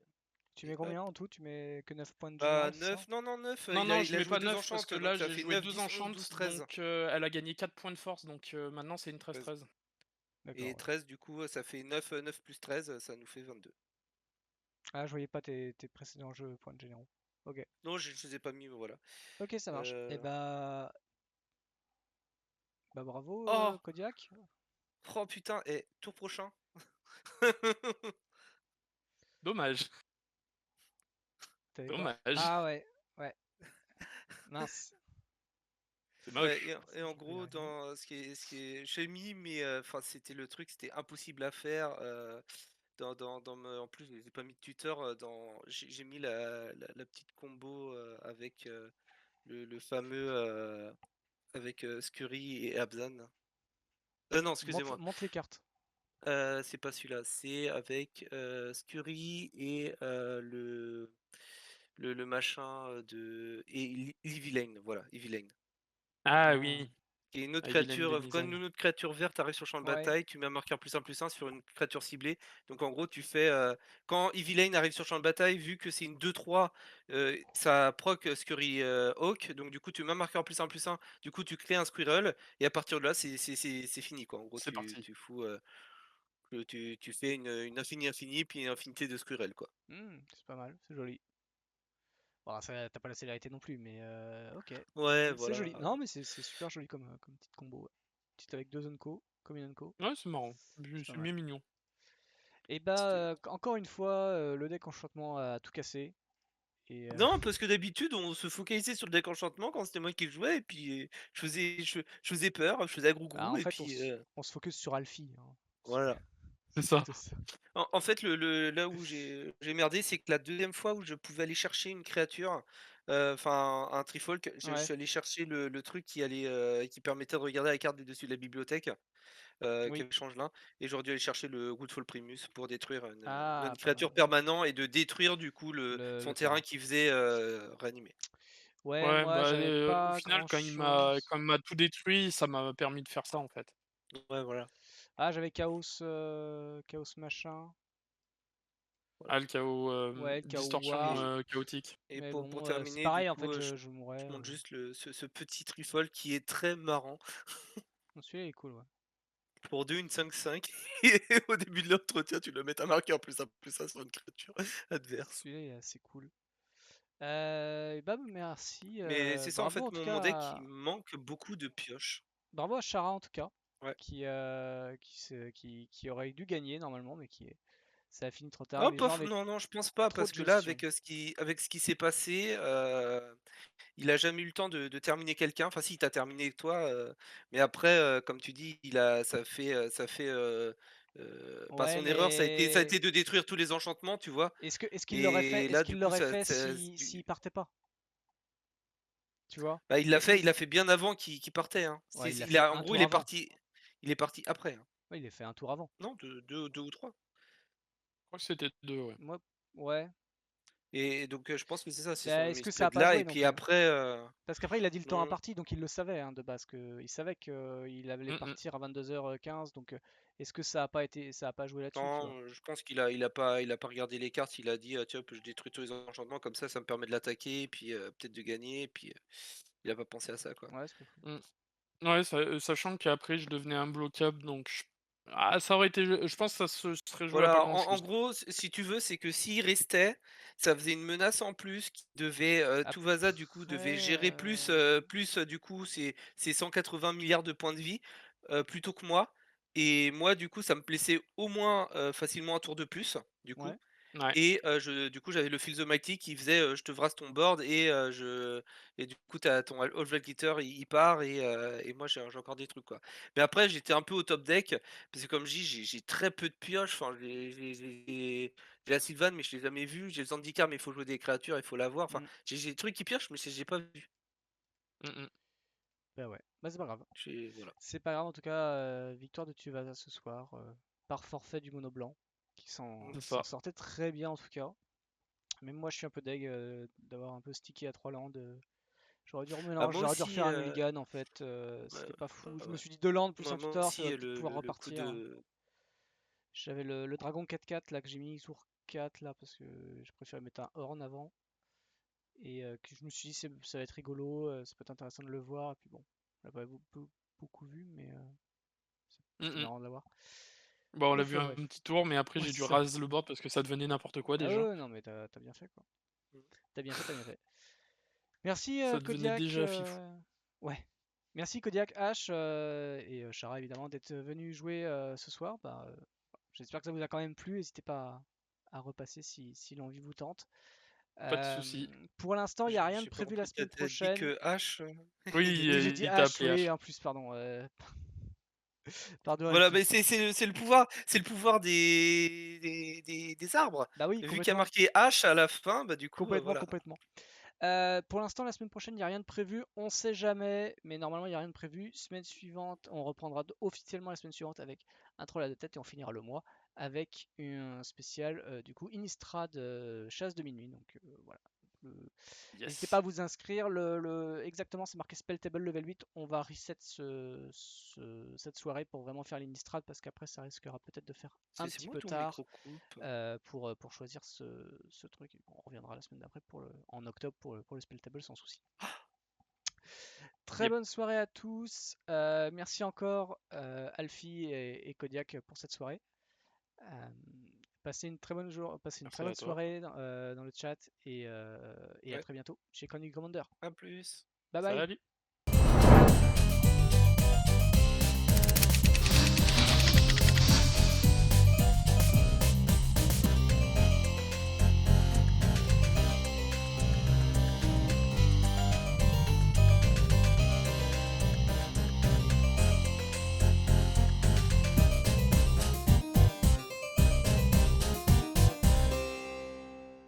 Tu Et mets combien hop. en tout? Tu mets que 9 points de Bah, général, c'est ça? 9, non, 9. Non, Il a, non, il je a mets joué pas 2 9 parce enchantes, que donc là, ça j'ai fait joué 9, 2 10, 11, 12, enchantes, 13. donc elle a gagné 4 points de force, donc maintenant c'est une 13-13. Et D'accord. Ouais. 13, du coup, ça fait 9, 9 plus 13, ça nous fait 22. Ah, je voyais pas tes précédents jeux points de généraux. Ok. Non, je les ai pas mis, mais voilà. Ok, ça marche. Et bah bravo, Oh! Kodiak. Oh putain, et tour prochain. Dommage. T'avais quoi? Dommage. Ah ouais, ouais. Mince. C'est Ouais, moche. et en Je vais y gros, arriver. dans j'ai mis, mais enfin, c'était le truc, c'était impossible à faire. En plus, j'ai pas mis de tuteur. J'ai mis la petite combo avec le fameux avec Scurry et Abzan. Non, excusez-moi. Monte les cartes. C'est pas celui-là. C'est avec Scurry et le machin de et Evilane. Voilà, Evilane. Ah Ah. oui, Qui est une autre avec Vilaine créature. Quand Denizen. une autre créature verte arrive sur le champ de Ouais. bataille, tu mets un marqueur +1/+1 sur une créature ciblée. Donc en gros, tu fais quand Evilane arrive sur le champ de bataille, vu que c'est une 2-3, ça proc Scurry Hawk. Donc du coup, tu mets un marqueur +1/+1. Du coup, tu crées un Squirrel et à partir de là, c'est fini quoi. En gros, C'est parti. tu fous tu fais une infinie puis une infinité de Squirrel quoi. C'est pas mal, c'est joli. Bon, ça, t'as pas la célérité non plus, mais ok. Ouais, C'est voilà. joli. Non, mais c'est super joli comme petite combo. Ouais. Petite avec deux Unco, comme une Unco. Ouais, c'est marrant. C'est pas C'est mal. bien mignon. Et bah, C'était- encore une fois, le deck enchantement a tout cassé. Et Non, parce que d'habitude, on se focalisait sur le deck enchantement quand c'était moi qui le jouais, et puis je faisais peur, je faisais bah, agrou-grou, en et fait, puis on se focus sur Alfie. Hein. voilà. C'est C'est ça. plutôt ça. En fait, là où j'ai merdé, c'est que la deuxième fois où je pouvais aller chercher une créature, enfin un trifolk, je Ouais, suis allé chercher le truc qui permettait de regarder la carte du dessus de la bibliothèque, qui oui. avait changelin, et j'aurais dû aller chercher le Woodfall Primus pour détruire Ah, une pas mal. créature permanent et de détruire du coup son Le terrain terrain. qui faisait réanimer. Ouais, Ouais, moi, bah j'avais au pas final, grand chose. quand il m'a tout détruit, ça m'a permis de faire ça en fait. Ouais, voilà. Ah, j'avais Chaos, Chaos machin. Voilà. Ah, le chaos, Ouais, le Chaos distorsion War. chaotique. Et Mais pour bon, c'est terminer, du pareil, en fait, coup, je je mourrais. montre juste ce petit trifle qui est très marrant. Celui-là, il est cool, ouais. Pour 2, une 5-5. Et au début de l'entretien, tu dois mettre un marqueur +1/+1 sur une créature adverse. Celui-là, il est assez cool. Bah, merci. Mais c'est ça, en Bravo, fait, en tout mon deck, cas. il manque beaucoup de pioches. Bravo à Chara en tout cas, Ouais. qui aurait dû gagner normalement, mais ça a fini trop tard. Oh, Les gens pof, avaient non, je pense pas, trop parce de que là, gestion. avec ce qui s'est passé, il a jamais eu le temps de terminer quelqu'un. Enfin, si, tu as terminé toi, mais après, comme tu dis, enfin, Ouais, son erreur, ça a mais été de détruire tous les enchantements, tu vois? est-ce qu'il l'aurait fait, Et là, du coup, s'il partait pas, tu vois? bah, Est-ce que il l'a fait bien avant qu'il partait, hein. Ouais, il l'a Il fait a, en un gros, tour avant. il est parti après, hein. Ouais, il l'a fait un tour avant. Non, 2 ou 3. Je crois que c'était 2, ouais. Moi, ouais. Et donc, je pense que c'est ça, c'est Bah, son est-ce que ça a misplay pas là, joué et non puis plus? après, Parce qu'après, il a dit le temps non, imparti, donc il le savait hein, de base que il savait qu'il allait Mmh mh. partir à 22h15. Donc, est-ce que ça a pas joué là-dessus, tu vois? non, je pense il a pas regardé les cartes, il a dit: «Ah tiens, je détruis tous les enchantements comme ça me permet de l'attaquer et puis, peut-être de gagner», et puis, il a pas pensé à ça, quoi. Ouais, c'est pas fou. Mmh. Ouais, sachant qu'après je devenais imbloquable, donc ça aurait été je pense que ça se serait joué à pas Voilà, en grand-chose. gros, si tu veux, c'est que s'il restait, ça faisait une menace en plus qui devait, Tuvasa du coup devait Après, gérer plus, du coup ses 180 milliards de points de vie, plutôt que moi, et moi du coup ça me plaçait au moins, facilement un tour de plus, du coup. ouais. Ouais. Et du coup, j'avais le Feel the Mighty qui faisait, je te vrase ton board, et du coup, t'as ton All Glitter, il part, et moi j'ai encore des trucs, quoi. Mais après, j'étais un peu au top deck parce que, comme je dis, j'ai très peu de pioches. Enfin, j'ai la Sylvan, mais je l'ai jamais vue. J'ai le Zendikar, mais il faut jouer des créatures, il faut l'avoir. Enfin, Mmh. j'ai des trucs qui piochent, mais j'ai pas vu. Mmh mh. Bah, ouais. Bah, c'est pas grave. Voilà. C'est pas grave en tout cas, victoire de Tuvasa ce soir, par forfait du mono blanc, C'est qui s'en ça. sortait très bien en tout cas. Même moi, je suis un peu deg d'avoir un peu stické à 3 landes. J'aurais dû Ah, moi j'aurais dû aussi, refaire un mulligan en fait. bah, C'était pas fou. Je me ouais. suis dit 2 landes plus un Moi tutor, ça aussi, va peut-être pouvoir le coup repartir. de. J'avais le dragon 4/4 là que j'ai mis tour 4 là parce que je préfère mettre un horn avant. Et que je me suis dit ça va être rigolo, ça peut être intéressant de le voir. Et puis bon, on l'a pas beaucoup vu, mais Mmh c'était mh. marrant de l'avoir. Bah, on l'a vu Enfin un bref. petit tour, mais après Ouais, j'ai dû c'est ça. raser le board parce que ça devenait n'importe quoi Ah déjà. ouais, non mais t'as bien fait quoi. T'as bien fait, t'as bien fait. Merci Ça devenait Kodiak. déjà fifou. Ouais. Merci Kodiak H et Chara évidemment d'être venu jouer ce soir. Bah, j'espère que ça vous a quand même plu. N'hésitez pas à repasser si l'envie vous tente. Pas de souci. Pour l'instant, il n'y a rien de J'ai pas prévu la compris, semaine tu dit prochaine. que H, Oui, Oui, j'ai dit il t'a H, appelé oui, H. en plus, pardon. Pardon Voilà, Alfie. mais c'est le pouvoir des arbres. Bah oui, Vu qu'il y a complètement. marqué H à la fin, bah du coup, Complètement, voilà. complètement. Pour l'instant, la semaine prochaine, il n'y a rien de prévu. On sait jamais, mais normalement, il n'y a rien de prévu. Semaine suivante, on reprendra officiellement la semaine suivante avec un troll à deux têtes et on finira le mois avec un spécial, du coup, Innistrad chasse de minuit. Donc voilà. N'hésitez pas Yes. à vous inscrire. Exactement, c'est marqué Spell Table level 8. On va reset cette soirée pour vraiment faire l'Innistrad parce qu'après, ça risquera peut-être de faire un C'est petit moi peu ton tard micro coupe. pour choisir ce truc. On reviendra la semaine d'après en octobre pour le Spell Table sans souci. Très Yep. bonne soirée à tous. Merci encore Alfie et Kodiak pour cette soirée. Passez une très bonne passez une très Merci bonne à toi. soirée dans le chat et à Ouais, très bientôt chez Comic Commander. à plus. Bye bye. Salut.